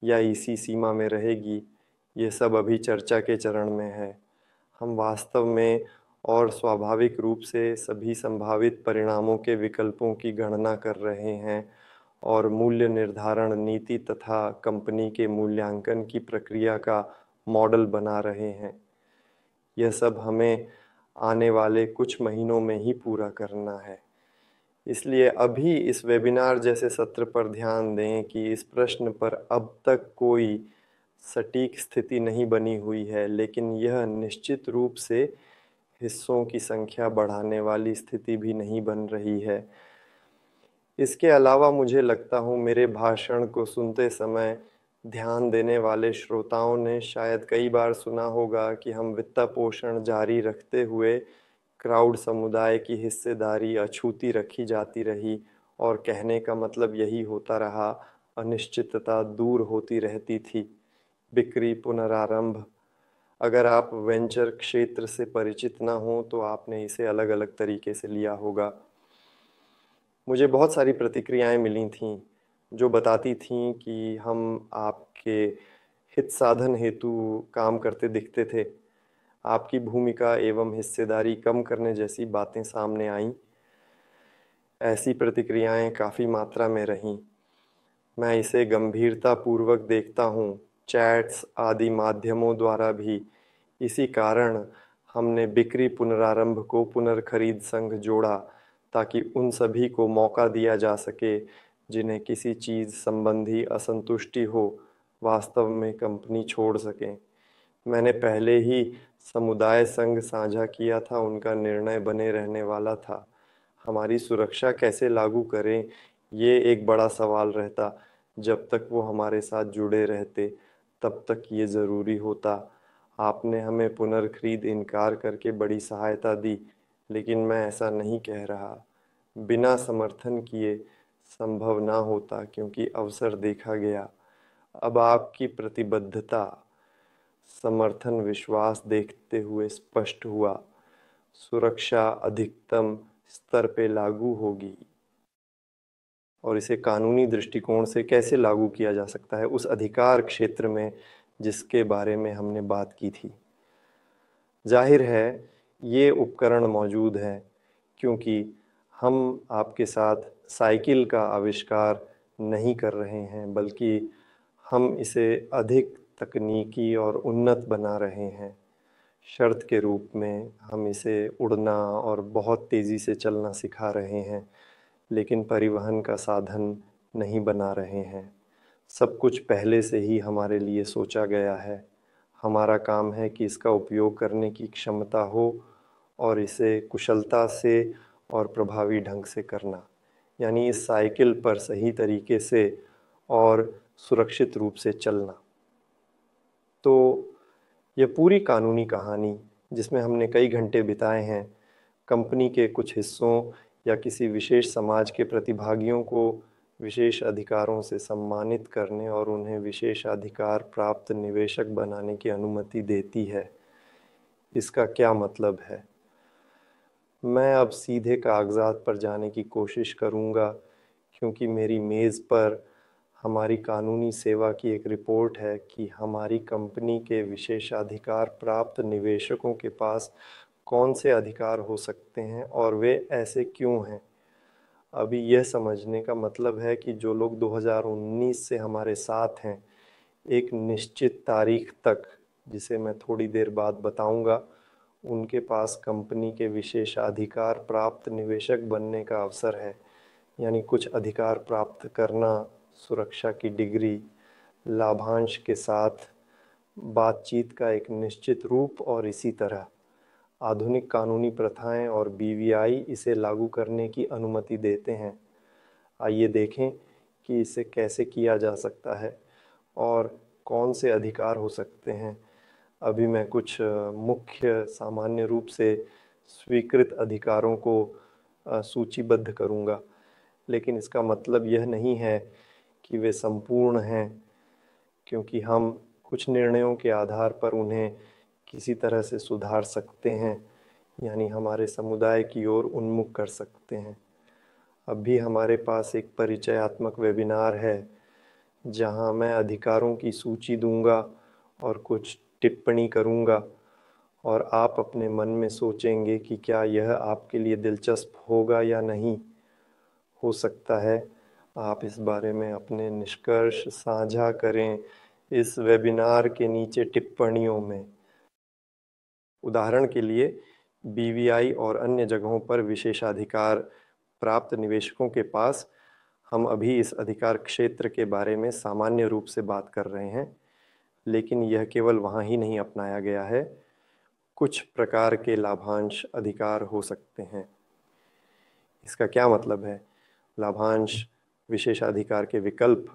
या इसी सीमा में रहेगी? ये सब अभी चर्चा के चरण में है। हम वास्तव में और स्वाभाविक रूप से सभी संभावित परिणामों के विकल्पों की गणना कर रहे हैं और मूल्य निर्धारण नीति तथा कंपनी के मूल्यांकन की प्रक्रिया का मॉडल बना रहे हैं। यह सब हमें आने वाले कुछ महीनों में ही पूरा करना है। इसलिए अभी इस वेबिनार जैसे सत्र पर ध्यान दें कि इस प्रश्न पर अब तक कोई सटीक स्थिति नहीं बनी हुई है, लेकिन यह निश्चित रूप से हिस्सों की संख्या बढ़ाने वाली स्थिति भी नहीं बन रही है। इसके अलावा मुझे लगता हूँ मेरे भाषण को सुनते समय ध्यान देने वाले श्रोताओं ने शायद कई बार सुना होगा कि हम वित्त पोषण जारी रखते हुए क्राउड समुदाय की हिस्सेदारी अछूती रखी जाती रही और कहने का मतलब यही होता रहा, अनिश्चितता दूर होती रहती थी। बिक्री पुनरारंभ। अगर आप वेंचर क्षेत्र से परिचित ना हो तो आपने इसे अलग अलग तरीके से लिया होगा। मुझे बहुत सारी प्रतिक्रियाएं मिली थीं जो बताती थीं कि हम आपके हित साधन हेतु काम करते दिखते थे। आपकी भूमिका एवं हिस्सेदारी कम करने जैसी बातें सामने आईं। ऐसी प्रतिक्रियाएं काफ़ी मात्रा में रहीं। मैं इसे गंभीरतापूर्वक देखता हूँ। चैट्स आदि माध्यमों द्वारा भी। इसी कारण हमने बिक्री पुनरारंभ को पुनर्खरीद संघ जोड़ा ताकि उन सभी को मौका दिया जा सके जिन्हें किसी चीज़ संबंधी असंतुष्टि हो, वास्तव में कंपनी छोड़ सकें। मैंने पहले ही समुदाय संघ साझा किया था, उनका निर्णय बने रहने वाला था। हमारी सुरक्षा कैसे लागू करें, ये एक बड़ा सवाल रहता। जब तक वो हमारे साथ जुड़े रहते तब तक ये ज़रूरी होता। आपने हमें पुनर्खरीद इनकार करके बड़ी सहायता दी, लेकिन मैं ऐसा नहीं कह रहा। बिना समर्थन किए संभव ना होता क्योंकि अवसर देखा गया। अब आपकी प्रतिबद्धता, समर्थन, विश्वास देखते हुए स्पष्ट हुआ। सुरक्षा अधिकतम स्तर पे लागू होगी और इसे कानूनी दृष्टिकोण से कैसे लागू किया जा सकता है उस अधिकार क्षेत्र में जिसके बारे में हमने बात की थी। जाहिर है ये उपकरण मौजूद है क्योंकि हम आपके साथ साइकिल का आविष्कार नहीं कर रहे हैं, बल्कि हम इसे अधिक तकनीकी और उन्नत बना रहे हैं। शर्त के रूप में हम इसे उड़ना और बहुत तेज़ी से चलना सिखा रहे हैं, लेकिन परिवहन का साधन नहीं बना रहे हैं। सब कुछ पहले से ही हमारे लिए सोचा गया है। हमारा काम है कि इसका उपयोग करने की क्षमता हो और इसे कुशलता से और प्रभावी ढंग से करना, यानी इस साइकिल पर सही तरीके से और सुरक्षित रूप से चलना। तो यह पूरी कानूनी कहानी, जिसमें हमने कई घंटे बिताए हैं, कंपनी के कुछ हिस्सों या किसी विशेष समाज के प्रतिभागियों को विशेष अधिकारों से सम्मानित करने और उन्हें विशेषाधिकार प्राप्त निवेशक बनाने की अनुमति देती है। इसका क्या मतलब है? मैं अब सीधे कागजात पर जाने की कोशिश करूंगा, क्योंकि मेरी मेज़ पर हमारी कानूनी सेवा की एक रिपोर्ट है कि हमारी कंपनी के विशेषाधिकार प्राप्त निवेशकों के पास कौन से अधिकार हो सकते हैं और वे ऐसे क्यों हैं। अभी यह समझने का मतलब है कि जो लोग 2019 से हमारे साथ हैं, एक निश्चित तारीख तक, जिसे मैं थोड़ी देर बाद बताऊंगा, उनके पास कंपनी के विशेषाधिकार प्राप्त निवेशक बनने का अवसर है। यानी कुछ अधिकार प्राप्त करना, सुरक्षा की डिग्री, लाभांश के साथ बातचीत का एक निश्चित रूप, और इसी तरह आधुनिक कानूनी प्रथाएं और बीवीआई इसे लागू करने की अनुमति देते हैं। आइए देखें कि इसे कैसे किया जा सकता है और कौन से अधिकार हो सकते हैं। अभी मैं कुछ मुख्य सामान्य रूप से स्वीकृत अधिकारों को सूचीबद्ध करूंगा, लेकिन इसका मतलब यह नहीं है कि वे संपूर्ण हैं, क्योंकि हम कुछ निर्णयों के आधार पर उन्हें किसी तरह से सुधार सकते हैं, यानी हमारे समुदाय की ओर उन्मुख कर सकते हैं। अब भी हमारे पास एक परिचयात्मक वेबिनार है, जहां मैं अधिकारों की सूची दूंगा और कुछ टिप्पणी करूंगा, और आप अपने मन में सोचेंगे कि क्या यह आपके लिए दिलचस्प होगा या नहीं। हो सकता है आप इस बारे में अपने निष्कर्ष साझा करें इस वेबिनार के नीचे टिप्पणियों में। उदाहरण के लिए, बीवीआई और अन्य जगहों पर विशेषाधिकार प्राप्त निवेशकों के पास हम अभी इस अधिकार क्षेत्र के बारे में सामान्य रूप से बात कर रहे हैं, लेकिन यह केवल वहाँ ही नहीं अपनाया गया है। कुछ प्रकार के लाभांश अधिकार हो सकते हैं। इसका क्या मतलब है? लाभांश विशेषाधिकार के विकल्प,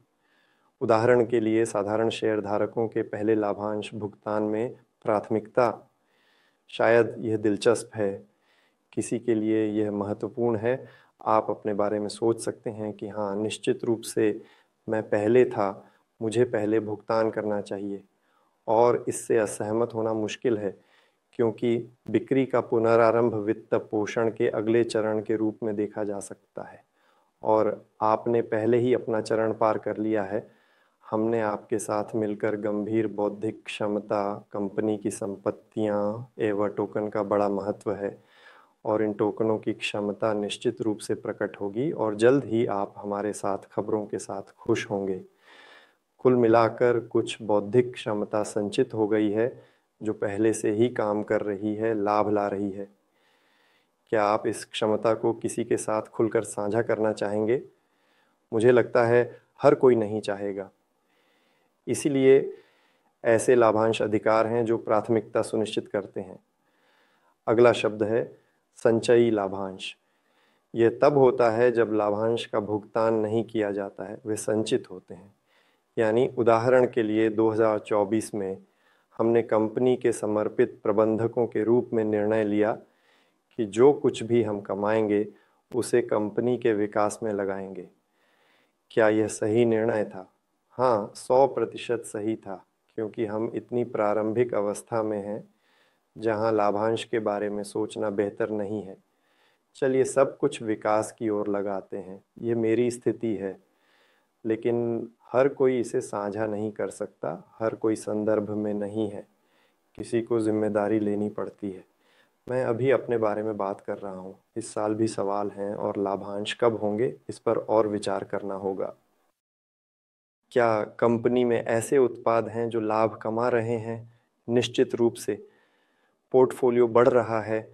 उदाहरण के लिए साधारण शेयर धारकों के पहले लाभांश भुगतान में प्राथमिकता। शायद यह दिलचस्प है, किसी के लिए यह महत्वपूर्ण है। आप अपने बारे में सोच सकते हैं कि हाँ, निश्चित रूप से मैं पहले था, मुझे पहले भुगतान करना चाहिए। और इससे असहमत होना मुश्किल है, क्योंकि बिक्री का पुनरारंभ वित्त पोषण के अगले चरण के रूप में देखा जा सकता है, और आपने पहले ही अपना चरण पार कर लिया है। हमने आपके साथ मिलकर गंभीर बौद्धिक क्षमता, कंपनी की संपत्तियां एवं टोकन का बड़ा महत्व है, और इन टोकनों की क्षमता निश्चित रूप से प्रकट होगी, और जल्द ही आप हमारे साथ खबरों के साथ खुश होंगे। कुल मिलाकर कुछ बौद्धिक क्षमता संचित हो गई है, जो पहले से ही काम कर रही है, लाभ ला रही है। क्या आप इस क्षमता को किसी के साथ खुलकर साझा करना चाहेंगे? मुझे लगता है हर कोई नहीं चाहेगा। इसीलिए ऐसे लाभांश अधिकार हैं जो प्राथमिकता सुनिश्चित करते हैं। अगला शब्द है संचयी लाभांश। यह तब होता है जब लाभांश का भुगतान नहीं किया जाता है, वे संचित होते हैं। यानी उदाहरण के लिए 2024 में हमने कंपनी के समर्पित प्रबंधकों के रूप में निर्णय लिया कि जो कुछ भी हम कमाएंगे उसे कंपनी के विकास में लगाएंगे। क्या यह सही निर्णय था? हाँ, 100% सही था, क्योंकि हम इतनी प्रारंभिक अवस्था में हैं जहां लाभांश के बारे में सोचना बेहतर नहीं है। चलिए सब कुछ विकास की ओर लगाते हैं। ये मेरी स्थिति है, लेकिन हर कोई इसे साझा नहीं कर सकता, हर कोई संदर्भ में नहीं है। किसी को जिम्मेदारी लेनी पड़ती है। मैं अभी अपने बारे में बात कर रहा हूँ। इस साल भी सवाल हैं, और लाभांश कब होंगे इस पर और विचार करना होगा। क्या कंपनी में ऐसे उत्पाद हैं जो लाभ कमा रहे हैं? निश्चित रूप से। पोर्टफोलियो बढ़ रहा है,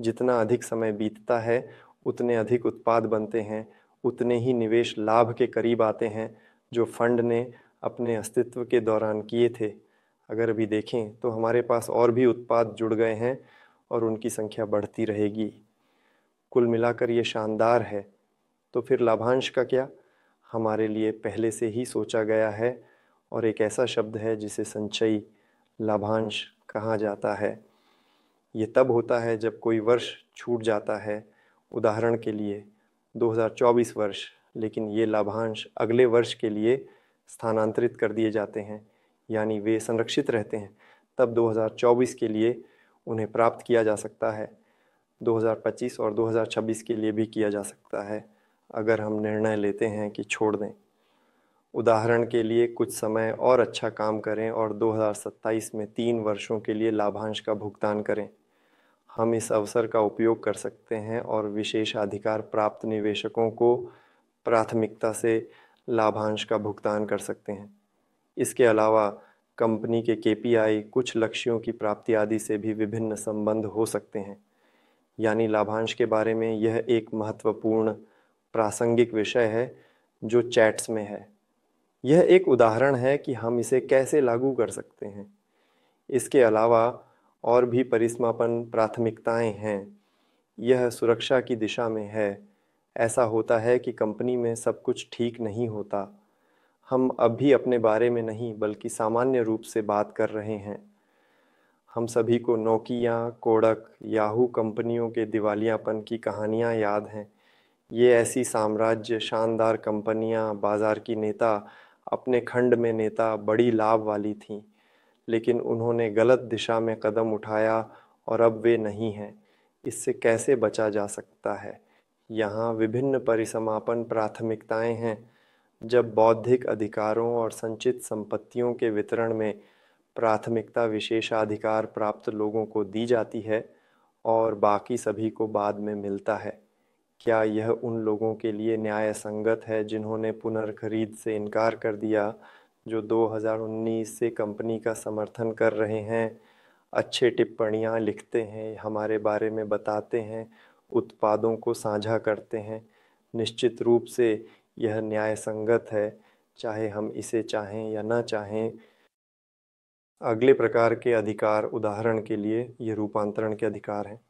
जितना अधिक समय बीतता है उतने अधिक उत्पाद बनते हैं, उतने ही निवेश लाभ के करीब आते हैं जो फंड ने अपने अस्तित्व के दौरान किए थे। अगर अभी देखें तो हमारे पास और भी उत्पाद जुड़ गए हैं और उनकी संख्या बढ़ती रहेगी। कुल मिलाकर ये शानदार है। तो फिर लाभांश का क्या? हमारे लिए पहले से ही सोचा गया है और एक ऐसा शब्द है जिसे संचयी लाभांश कहा जाता है। ये तब होता है जब कोई वर्ष छूट जाता है, उदाहरण के लिए 2024 वर्ष, लेकिन ये लाभांश अगले वर्ष के लिए स्थानांतरित कर दिए जाते हैं, यानी वे संरक्षित रहते हैं। तब 2024 के लिए उन्हें प्राप्त किया जा सकता है, 2025 और 2026 के लिए भी किया जा सकता है, अगर हम निर्णय लेते हैं कि छोड़ दें। उदाहरण के लिए कुछ समय और अच्छा काम करें और 2027 में 3 वर्षों के लिए लाभांश का भुगतान करें। हम इस अवसर का उपयोग कर सकते हैं और विशेषाधिकार प्राप्त निवेशकों को प्राथमिकता से लाभांश का भुगतान कर सकते हैं। इसके अलावा कंपनी के केपीआई, कुछ लक्ष्यों की प्राप्ति आदि से भी विभिन्न संबंध हो सकते हैं। यानी लाभांश के बारे में यह एक महत्वपूर्ण प्रासंगिक विषय है जो चैट्स में है। यह एक उदाहरण है कि हम इसे कैसे लागू कर सकते हैं। इसके अलावा और भी परिसमापन प्राथमिकताएं हैं। यह सुरक्षा की दिशा में है। ऐसा होता है कि कंपनी में सब कुछ ठीक नहीं होता। हम अब भी अपने बारे में नहीं बल्कि सामान्य रूप से बात कर रहे हैं। हम सभी को नोकिया, कोडक, याहू कंपनियों के दिवालियापन की कहानियां याद हैं। ये ऐसी साम्राज्य शानदार कंपनियां, बाजार की नेता, अपने खंड में नेता, बड़ी लाभ वाली थीं, लेकिन उन्होंने गलत दिशा में कदम उठाया और अब वे नहीं हैं। इससे कैसे बचा जा सकता है? यहाँ विभिन्न परिसमापन प्राथमिकताएं हैं। जब बौद्धिक अधिकारों और संचित संपत्तियों के वितरण में प्राथमिकता विशेषाधिकार प्राप्त लोगों को दी जाती है और बाकी सभी को बाद में मिलता है, क्या यह उन लोगों के लिए न्याय संगत है जिन्होंने पुनर्खरीद से इनकार कर दिया, जो 2019 से कंपनी का समर्थन कर रहे हैं, अच्छे टिप्पणियां लिखते हैं, हमारे बारे में बताते हैं, उत्पादों को साझा करते हैं? निश्चित रूप से यह न्याय संगत है, चाहे हम इसे चाहें या ना चाहें। अगले प्रकार के अधिकार, उदाहरण के लिए ये रूपांतरण के अधिकार हैं।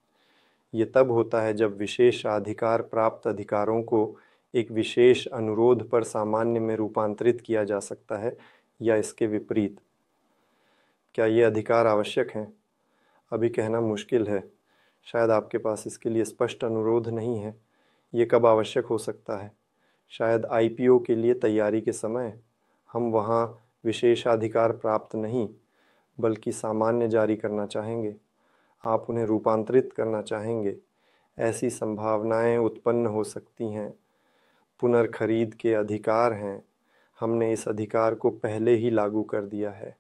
ये तब होता है जब विशेषाधिकार प्राप्त अधिकारों को एक विशेष अनुरोध पर सामान्य में रूपांतरित किया जा सकता है या इसके विपरीत। क्या ये अधिकार आवश्यक हैं? अभी कहना मुश्किल है। शायद आपके पास इसके लिए स्पष्ट अनुरोध नहीं है। ये कब आवश्यक हो सकता है? शायद आईपीओ के लिए तैयारी के समय। हम वहाँ विशेषाधिकार प्राप्त नहीं बल्कि सामान्य जारी करना चाहेंगे। आप उन्हें रूपांतरित करना चाहेंगे। ऐसी संभावनाएं उत्पन्न हो सकती हैं। पुनर्खरीद के अधिकार हैं। हमने इस अधिकार को पहले ही लागू कर दिया है,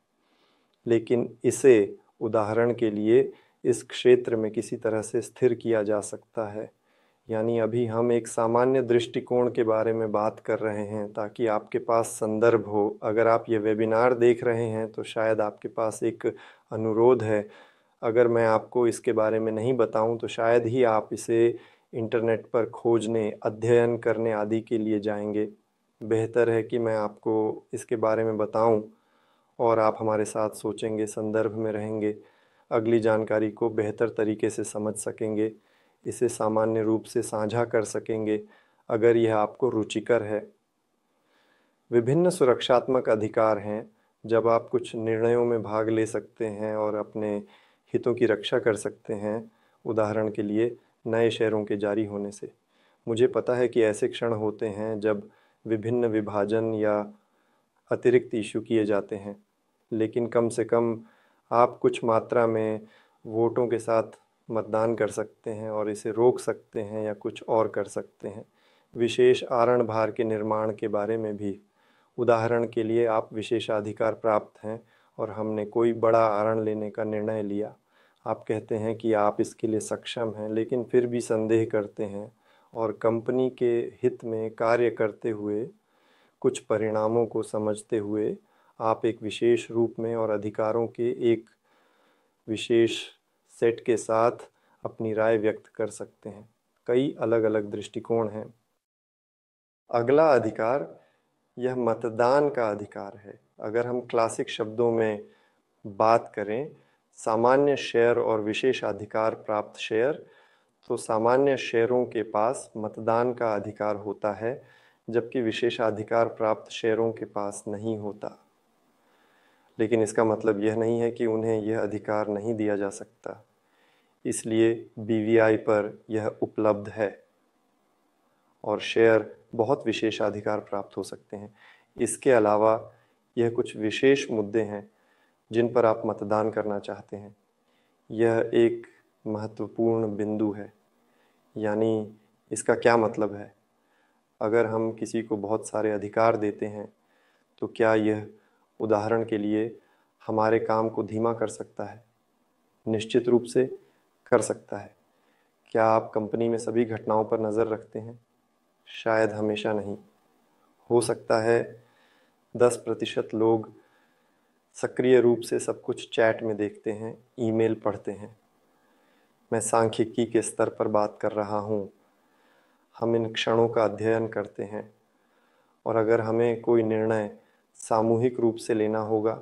लेकिन इसे उदाहरण के लिए इस क्षेत्र में किसी तरह से स्थिर किया जा सकता है। यानी अभी हम एक सामान्य दृष्टिकोण के बारे में बात कर रहे हैं ताकि आपके पास संदर्भ हो। अगर आप ये वेबिनार देख रहे हैं तो शायद आपके पास एक अनुरोध है। अगर मैं आपको इसके बारे में नहीं बताऊं तो शायद ही आप इसे इंटरनेट पर खोजने, अध्ययन करने आदि के लिए जाएंगे। बेहतर है कि मैं आपको इसके बारे में बताऊं और आप हमारे साथ सोचेंगे, संदर्भ में रहेंगे, अगली जानकारी को बेहतर तरीके से समझ सकेंगे, इसे सामान्य रूप से साझा कर सकेंगे अगर यह आपको रुचिकर है। विभिन्न सुरक्षात्मक अधिकार हैं जब आप कुछ निर्णयों में भाग ले सकते हैं और अपने हितों की रक्षा कर सकते हैं, उदाहरण के लिए नए शेयरों के जारी होने से। मुझे पता है कि ऐसे क्षण होते हैं जब विभिन्न विभाजन या अतिरिक्त इशू किए जाते हैं, लेकिन कम से कम आप कुछ मात्रा में वोटों के साथ मतदान कर सकते हैं और इसे रोक सकते हैं या कुछ और कर सकते हैं। विशेष आरण भार के निर्माण के बारे में भी, उदाहरण के लिए आप विशेषाधिकार प्राप्त हैं और हमने कोई बड़ा आरण लेने का निर्णय लिया। आप कहते हैं कि आप इसके लिए सक्षम हैं, लेकिन फिर भी संदेह करते हैं और कंपनी के हित में कार्य करते हुए कुछ परिणामों को समझते हुए आप एक विशेष रूप में और अधिकारों के एक विशेष सेट के साथ अपनी राय व्यक्त कर सकते हैं। कई अलग अलग दृष्टिकोण हैं। अगला अधिकार यह मतदान का अधिकार है। अगर हम क्लासिक शब्दों में बात करें, सामान्य शेयर और विशेषाधिकार प्राप्त शेयर, तो सामान्य शेयरों के पास मतदान का अधिकार होता है, जबकि विशेषाधिकार प्राप्त शेयरों के पास नहीं होता। लेकिन इसका मतलब यह नहीं है कि उन्हें यह अधिकार नहीं दिया जा सकता, इसलिए बीवीआई पर यह उपलब्ध है और शेयर बहुत विशेषाधिकार प्राप्त हो सकते हैं। इसके अलावा यह कुछ विशेष मुद्दे हैं जिन पर आप मतदान करना चाहते हैं। यह एक महत्वपूर्ण बिंदु है। यानी इसका क्या मतलब है? अगर हम किसी को बहुत सारे अधिकार देते हैं तो क्या यह उदाहरण के लिए हमारे काम को धीमा कर सकता है? निश्चित रूप से कर सकता है। क्या आप कंपनी में सभी घटनाओं पर नज़र रखते हैं? शायद हमेशा नहीं। हो सकता है 10% लोग सक्रिय रूप से सब कुछ चैट में देखते हैं, ईमेल पढ़ते हैं। मैं सांख्यिकी के स्तर पर बात कर रहा हूँ। हम इन क्षणों का अध्ययन करते हैं और अगर हमें कोई निर्णय सामूहिक रूप से लेना होगा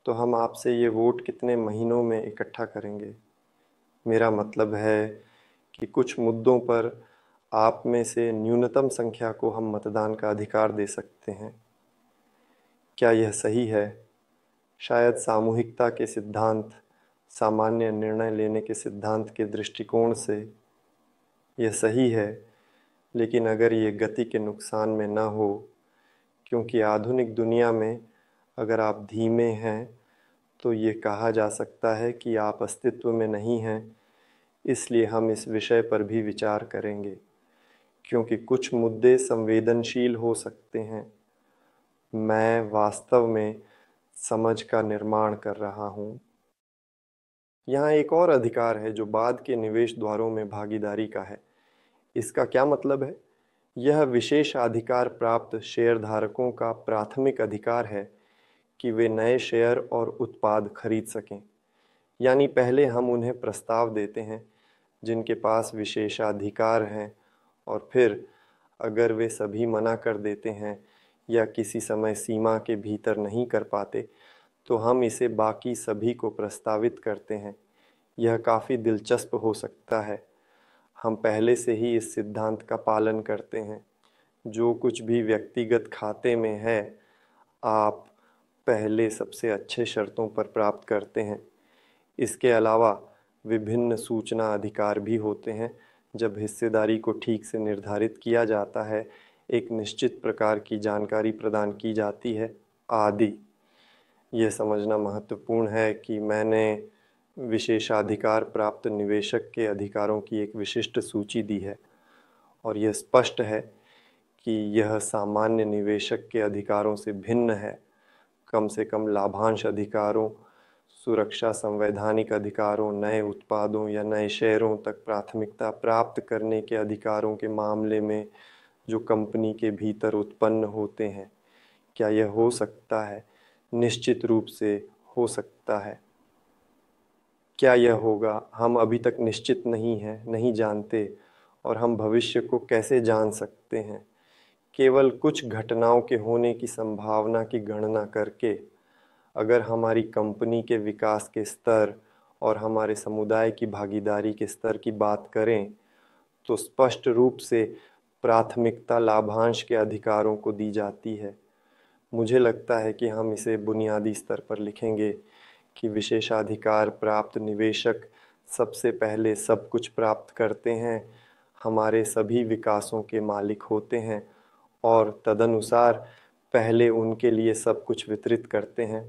तो हम आपसे ये वोट कितने महीनों में इकट्ठा करेंगे। मेरा मतलब है कि कुछ मुद्दों पर आप में से न्यूनतम संख्या को हम मतदान का अधिकार दे सकते हैं। क्या यह सही है? शायद सामूहिकता के सिद्धांत, सामान्य निर्णय लेने के सिद्धांत के दृष्टिकोण से यह सही है, लेकिन अगर ये गति के नुकसान में न हो, क्योंकि आधुनिक दुनिया में अगर आप धीमे हैं तो ये कहा जा सकता है कि आप अस्तित्व में नहीं हैं। इसलिए हम इस विषय पर भी विचार करेंगे, क्योंकि कुछ मुद्दे संवेदनशील हो सकते हैं। मैं वास्तव में समझ का निर्माण कर रहा हूँ। यहाँ एक और अधिकार है जो बाद के निवेश द्वारों में भागीदारी का है। इसका क्या मतलब है? यह विशेषाधिकार प्राप्त शेयरधारकों का प्राथमिक अधिकार है कि वे नए शेयर और उत्पाद खरीद सकें। यानी पहले हम उन्हें प्रस्ताव देते हैं जिनके पास विशेषाधिकार हैं, और फिर अगर वे सभी मना कर देते हैं या किसी समय सीमा के भीतर नहीं कर पाते तो हम इसे बाकी सभी को प्रस्तावित करते हैं। यह काफ़ी दिलचस्प हो सकता है। हम पहले से ही इस सिद्धांत का पालन करते हैं। जो कुछ भी व्यक्तिगत खाते में है, आप पहले सबसे अच्छे शर्तों पर प्राप्त करते हैं। इसके अलावा विभिन्न सूचना अधिकार भी होते हैं। जब हिस्सेदारी को ठीक से निर्धारित किया जाता है, एक निश्चित प्रकार की जानकारी प्रदान की जाती है आदि। यह समझना महत्वपूर्ण है कि मैंने विशेषाधिकार प्राप्त निवेशक के अधिकारों की एक विशिष्ट सूची दी है और यह स्पष्ट है कि यह सामान्य निवेशक के अधिकारों से भिन्न है। कम से कम लाभांश अधिकारों, सुरक्षा संवैधानिक अधिकारों, नए उत्पादों या नए शेयरों तक प्राथमिकता प्राप्त करने के अधिकारों के मामले में जो कंपनी के भीतर उत्पन्न होते हैं। क्या यह हो सकता है? निश्चित रूप से हो सकता है। क्या यह होगा? हम अभी तक निश्चित नहीं हैं, नहीं जानते, और हम भविष्य को कैसे जान सकते हैं? केवल कुछ घटनाओं के होने की संभावना की गणना करके। अगर हमारी कंपनी के विकास के स्तर और हमारे समुदाय की भागीदारी के स्तर की बात करें तो स्पष्ट रूप से प्राथमिकता लाभांश के अधिकारों को दी जाती है। मुझे लगता है कि हम इसे बुनियादी स्तर पर लिखेंगे कि विशेषाधिकार प्राप्त निवेशक सबसे पहले सब कुछ प्राप्त करते हैं, हमारे सभी विकासों के मालिक होते हैं और तदनुसार पहले उनके लिए सब कुछ वितरित करते हैं।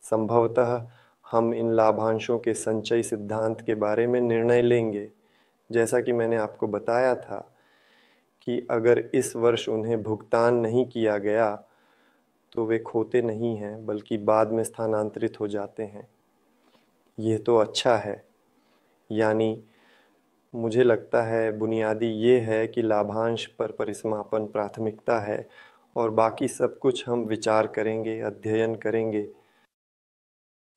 संभवतः हम इन लाभांशों के संचय सिद्धांत के बारे में निर्णय लेंगे। जैसा कि मैंने आपको बताया था कि अगर इस वर्ष उन्हें भुगतान नहीं किया गया तो वे खोते नहीं हैं, बल्कि बाद में स्थानांतरित हो जाते हैं। ये तो अच्छा है। यानी मुझे लगता है बुनियादी ये है कि लाभांश पर परिसमापन प्राथमिकता है और बाकी सब कुछ हम विचार करेंगे, अध्ययन करेंगे।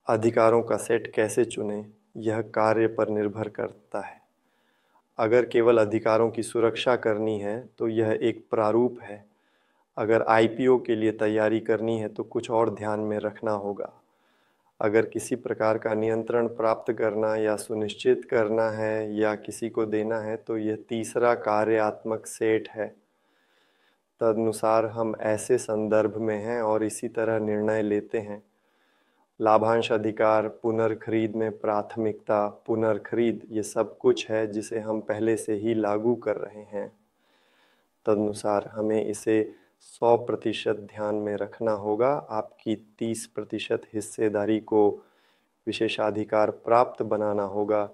अधिकारों का सेट कैसे चुनें, यह कार्य पर निर्भर करता है। अगर केवल अधिकारों की सुरक्षा करनी है तो यह एक प्रारूप है। अगर आईपीओ के लिए तैयारी करनी है तो कुछ और ध्यान में रखना होगा। अगर किसी प्रकार का नियंत्रण प्राप्त करना या सुनिश्चित करना है या किसी को देना है तो यह तीसरा कार्यात्मक सेट है। तदनुसार हम ऐसे संदर्भ में हैं और इसी तरह निर्णय लेते हैं। लाभांश अधिकार, पुनर्खरीद में प्राथमिकता, पुनर्खरीद, ये सब कुछ है जिसे हम पहले से ही लागू कर रहे हैं। तदनुसार हमें इसे 100% ध्यान में रखना होगा। आपकी 30% हिस्सेदारी को विशेषाधिकार प्राप्त बनाना होगा।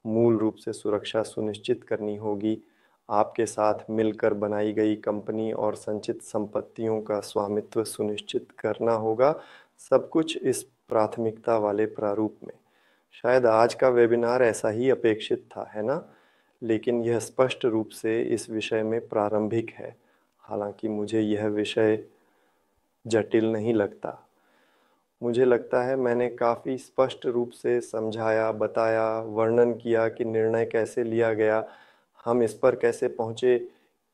मूल रूप से सुरक्षा सुनिश्चित करनी होगी। आपके साथ मिलकर बनाई गई कंपनी और संचित संपत्तियों का स्वामित्व सुनिश्चित करना होगा। सब कुछ इस प्राथमिकता वाले प्रारूप में। शायद आज का वेबिनार ऐसा ही अपेक्षित था, है ना? लेकिन यह स्पष्ट रूप से इस विषय में प्रारंभिक है। हालांकि मुझे यह विषय जटिल नहीं लगता। मुझे लगता है मैंने काफ़ी स्पष्ट रूप से समझाया, बताया, वर्णन किया कि निर्णय कैसे लिया गया, हम इस पर कैसे पहुँचे,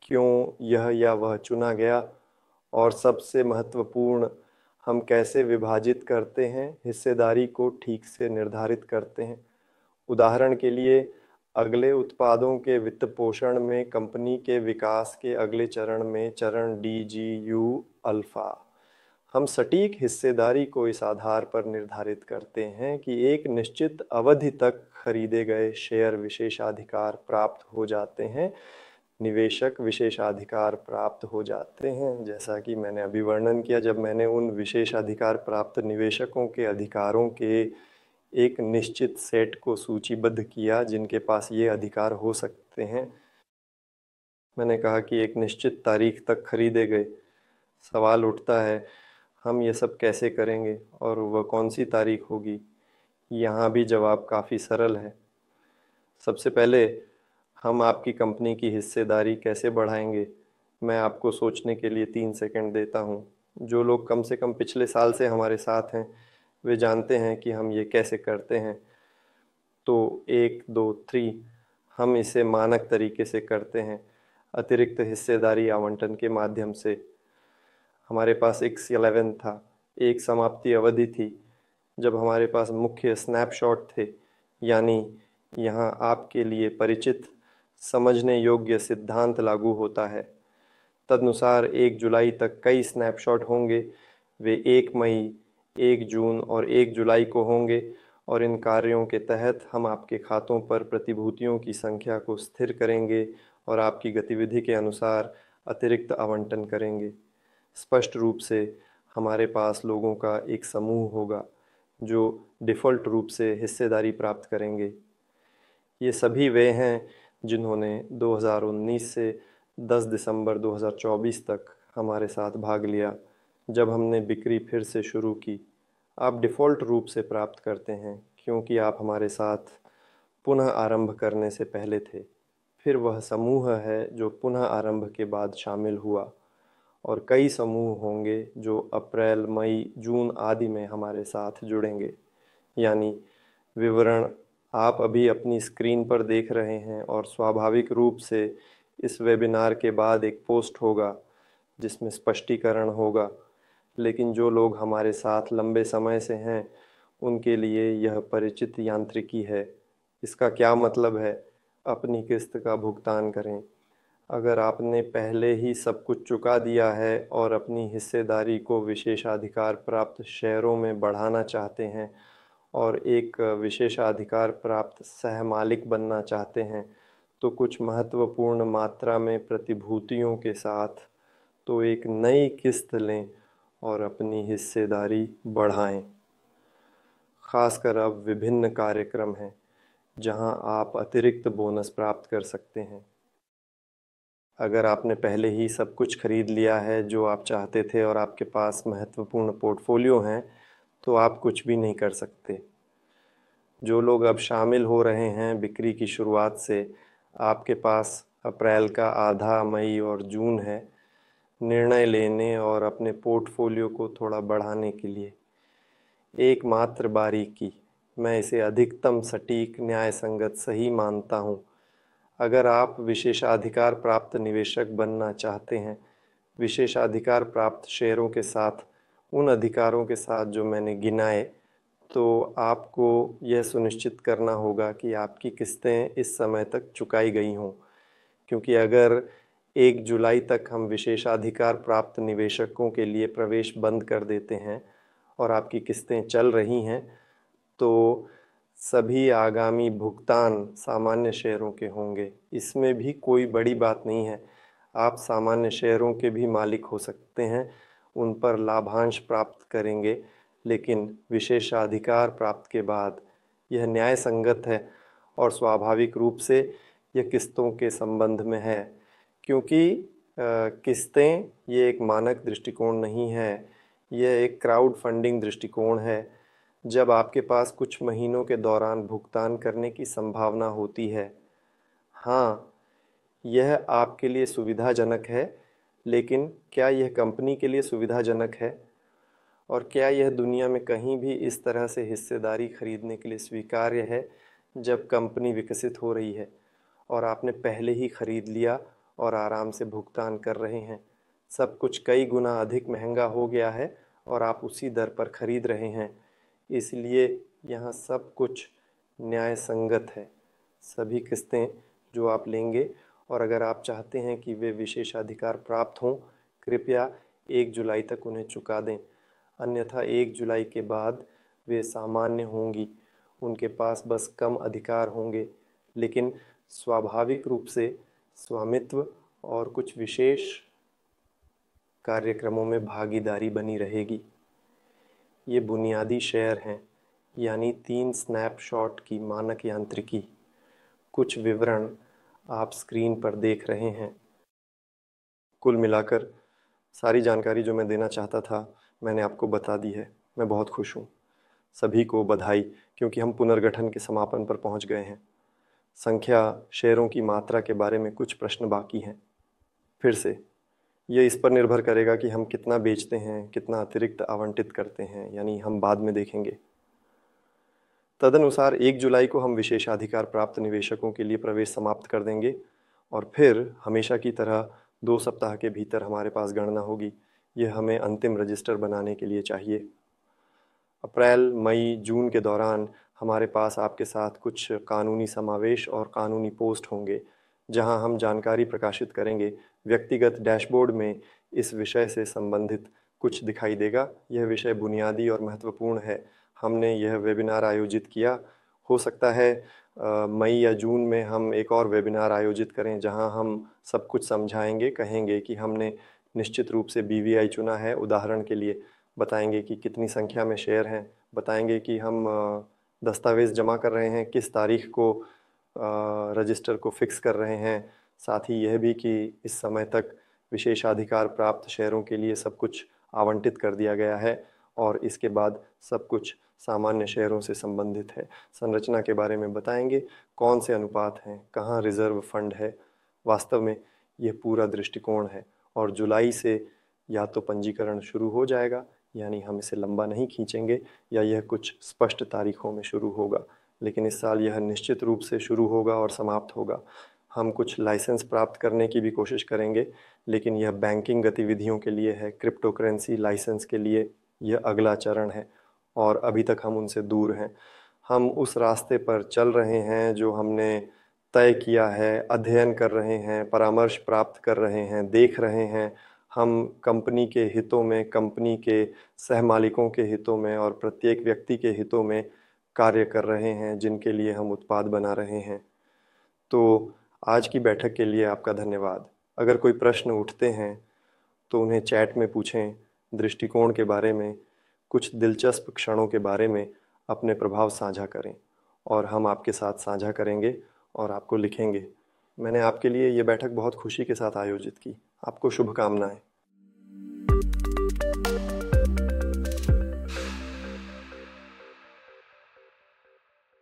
क्यों यह या वह चुना गया, और सबसे महत्वपूर्ण, हम कैसे विभाजित करते हैं, हिस्सेदारी को ठीक से निर्धारित करते हैं। उदाहरण के लिए, अगले उत्पादों के वित्त पोषण में कंपनी के विकास के अगले चरण में चरण DGU अल्फा, हम सटीक हिस्सेदारी को इस आधार पर निर्धारित करते हैं कि एक निश्चित अवधि तक खरीदे गए शेयर विशेषाधिकार प्राप्त हो जाते हैं, निवेशक विशेषाधिकार प्राप्त हो जाते हैं। जैसा कि मैंने अभी वर्णन किया, जब मैंने उन विशेषाधिकार प्राप्त निवेशकों के अधिकारों के एक निश्चित सेट को सूचीबद्ध किया जिनके पास ये अधिकार हो सकते हैं, मैंने कहा कि एक निश्चित तारीख तक खरीदे गए। सवाल उठता है, हम ये सब कैसे करेंगे और वह कौन सी तारीख होगी? यहाँ भी जवाब काफ़ी सरल है। सबसे पहले, हम आपकी कंपनी की हिस्सेदारी कैसे बढ़ाएंगे? मैं आपको सोचने के लिए 3 सेकंड देता हूँ। जो लोग कम से कम पिछले साल से हमारे साथ हैं, वे जानते हैं कि हम ये कैसे करते हैं। तो 1, 2, 3, हम इसे मानक तरीके से करते हैं, अतिरिक्त हिस्सेदारी आवंटन के माध्यम से। हमारे पास X11 था, एक समाप्ति अवधि थी, जब हमारे पास मुख्य स्नैपशॉट थे, यानी यहाँ आपके लिए परिचित, समझने योग्य सिद्धांत लागू होता है। तदनुसार 1 जुलाई तक कई स्नैपशॉट होंगे। वे 1 मई, 1 जून और 1 जुलाई को होंगे, और इन कार्यों के तहत हम आपके खातों पर प्रतिभूतियों की संख्या को स्थिर करेंगे और आपकी गतिविधि के अनुसार अतिरिक्त आवंटन करेंगे। स्पष्ट रूप से हमारे पास लोगों का एक समूह होगा जो डिफ़ॉल्ट रूप से हिस्सेदारी प्राप्त करेंगे। ये सभी वे हैं जिन्होंने 2019 से 10 दिसंबर 2024 तक हमारे साथ भाग लिया, जब हमने बिक्री फिर से शुरू की। आप डिफ़ॉल्ट रूप से प्राप्त करते हैं क्योंकि आप हमारे साथ पुनः आरंभ करने से पहले थे। फिर वह समूह है जो पुनः आरंभ के बाद शामिल हुआ, और कई समूह होंगे जो अप्रैल, मई, जून आदि में हमारे साथ जुड़ेंगे। यानी विवरण आप अभी अपनी स्क्रीन पर देख रहे हैं, और स्वाभाविक रूप से इस वेबिनार के बाद एक पोस्ट होगा जिसमें स्पष्टीकरण होगा। लेकिन जो लोग हमारे साथ लंबे समय से हैं, उनके लिए यह परिचित यांत्रिकी है। इसका क्या मतलब है? अपनी किस्त का भुगतान करें। अगर आपने पहले ही सब कुछ चुका दिया है और अपनी हिस्सेदारी को विशेषाधिकार प्राप्त शेयरों में बढ़ाना चाहते हैं और एक विशेषाधिकार प्राप्त सहमालिक बनना चाहते हैं, तो कुछ महत्वपूर्ण मात्रा में प्रतिभूतियों के साथ तो एक नई किस्त लें और अपनी हिस्सेदारी बढ़ाएं। खासकर अब विभिन्न कार्यक्रम हैं जहां आप अतिरिक्त बोनस प्राप्त कर सकते हैं। अगर आपने पहले ही सब कुछ खरीद लिया है जो आप चाहते थे और आपके पास महत्वपूर्ण पोर्टफोलियो हैं, तो आप कुछ भी नहीं कर सकते। जो लोग अब शामिल हो रहे हैं बिक्री की शुरुआत से, आपके पास अप्रैल का आधा, मई और जून है। निर्णय लेने और अपने पोर्टफोलियो को थोड़ा बढ़ाने के लिए। एकमात्र बारीकी, मैं इसे अधिकतम सटीक, न्याय संगत, सही मानता हूँ। अगर आप विशेषाधिकार प्राप्त निवेशक बनना चाहते हैं, विशेषाधिकार प्राप्त शेयरों के साथ उन अधिकारों के साथ जो मैंने गिनाए, तो आपको यह सुनिश्चित करना होगा कि आपकी किस्तें इस समय तक चुकाई गई हों। क्योंकि अगर 1 जुलाई तक हम विशेषाधिकार प्राप्त निवेशकों के लिए प्रवेश बंद कर देते हैं और आपकी किस्तें चल रही हैं, तो सभी आगामी भुगतान सामान्य शेयरों के होंगे। इसमें भी कोई बड़ी बात नहीं है, आप सामान्य शेयरों के भी मालिक हो सकते हैं, उन पर लाभांश प्राप्त करेंगे, लेकिन विशेषाधिकार प्राप्त के बाद यह न्याय संगत है और स्वाभाविक रूप से यह किस्तों के संबंध में है। क्योंकि किस्तें ये एक मानक दृष्टिकोण नहीं है, यह एक क्राउड फंडिंग दृष्टिकोण है। जब आपके पास कुछ महीनों के दौरान भुगतान करने की संभावना होती है, हाँ, यह आपके लिए सुविधाजनक है, लेकिन क्या यह कंपनी के लिए सुविधाजनक है? और क्या यह दुनिया में कहीं भी इस तरह से हिस्सेदारी खरीदने के लिए स्वीकार्य है जब कंपनी विकसित हो रही है और आपने पहले ही खरीद लिया और आराम से भुगतान कर रहे हैं? सब कुछ कई गुना अधिक महंगा हो गया है और आप उसी दर पर खरीद रहे हैं। इसलिए यहाँ सब कुछ न्याय संगत है। सभी किस्तें जो आप लेंगे, और अगर आप चाहते हैं कि वे विशेषाधिकार प्राप्त हों, कृपया 1 जुलाई तक उन्हें चुका दें, अन्यथा 1 जुलाई के बाद वे सामान्य होंगी। उनके पास बस कम अधिकार होंगे, लेकिन स्वाभाविक रूप से स्वामित्व और कुछ विशेष कार्यक्रमों में भागीदारी बनी रहेगी। ये बुनियादी शेयर हैं, यानी 3 स्नैपशॉट की मानक यांत्रिकी। कुछ विवरण आप स्क्रीन पर देख रहे हैं। कुल मिलाकर सारी जानकारी जो मैं देना चाहता था मैंने आपको बता दी है। मैं बहुत खुश हूँ। सभी को बधाई, क्योंकि हम पुनर्गठन के समापन पर पहुँच गए हैं। संख्या, शेयरों की मात्रा के बारे में कुछ प्रश्न बाकी हैं। फिर से ये इस पर निर्भर करेगा कि हम कितना बेचते हैं, कितना अतिरिक्त आवंटित करते हैं, यानी हम बाद में देखेंगे। तदनुसार 1 जुलाई को हम विशेषाधिकार प्राप्त निवेशकों के लिए प्रवेश समाप्त कर देंगे और फिर हमेशा की तरह 2 सप्ताह के भीतर हमारे पास गणना होगी। यह हमें अंतिम रजिस्टर बनाने के लिए चाहिए। अप्रैल, मई, जून के दौरान हमारे पास आपके साथ कुछ कानूनी समावेश और कानूनी पोस्ट होंगे, जहां हम जानकारी प्रकाशित करेंगे। व्यक्तिगत डैशबोर्ड में इस विषय से संबंधित कुछ दिखाई देगा। यह विषय बुनियादी और महत्वपूर्ण है। हमने यह वेबिनार आयोजित किया। हो सकता है मई या जून में हम एक और वेबिनार आयोजित करें, जहां हम सब कुछ समझाएंगे, कहेंगे कि हमने निश्चित रूप से BVI चुना है। उदाहरण के लिए बताएंगे कि कितनी संख्या में शेयर हैं, बताएंगे कि हम दस्तावेज़ जमा कर रहे हैं, किस तारीख को रजिस्टर को फिक्स कर रहे हैं। साथ ही यह भी कि इस समय तक विशेषाधिकार प्राप्त शेयरों के लिए सब कुछ आवंटित कर दिया गया है और इसके बाद सब कुछ सामान्य शेयरों से संबंधित है। संरचना के बारे में बताएंगे, कौन से अनुपात हैं, कहाँ रिजर्व फंड है। वास्तव में यह पूरा दृष्टिकोण है और जुलाई से या तो पंजीकरण शुरू हो जाएगा, यानी हम इसे लंबा नहीं खींचेंगे, या यह कुछ स्पष्ट तारीखों में शुरू होगा, लेकिन इस साल यह निश्चित रूप से शुरू होगा और समाप्त होगा। हम कुछ लाइसेंस प्राप्त करने की भी कोशिश करेंगे, लेकिन यह बैंकिंग गतिविधियों के लिए है। क्रिप्टो करेंसी लाइसेंस के लिए यह अगला चरण है और अभी तक हम उनसे दूर हैं। हम उस रास्ते पर चल रहे हैं जो हमने तय किया है, अध्ययन कर रहे हैं, परामर्श प्राप्त कर रहे हैं, देख रहे हैं। हम कंपनी के हितों में, कंपनी के सहमालिकों के हितों में और प्रत्येक व्यक्ति के हितों में कार्य कर रहे हैं, जिनके लिए हम उत्पाद बना रहे हैं। तो आज की बैठक के लिए आपका धन्यवाद। अगर कोई प्रश्न उठते हैं तो उन्हें चैट में पूछें। दृष्टिकोण के बारे में, कुछ दिलचस्प क्षणों के बारे में अपने प्रभाव साझा करें और हम आपके साथ साझा करेंगे और आपको लिखेंगे। मैंने आपके लिए ये बैठक बहुत खुशी के साथ आयोजित की। आपको शुभकामनाएं।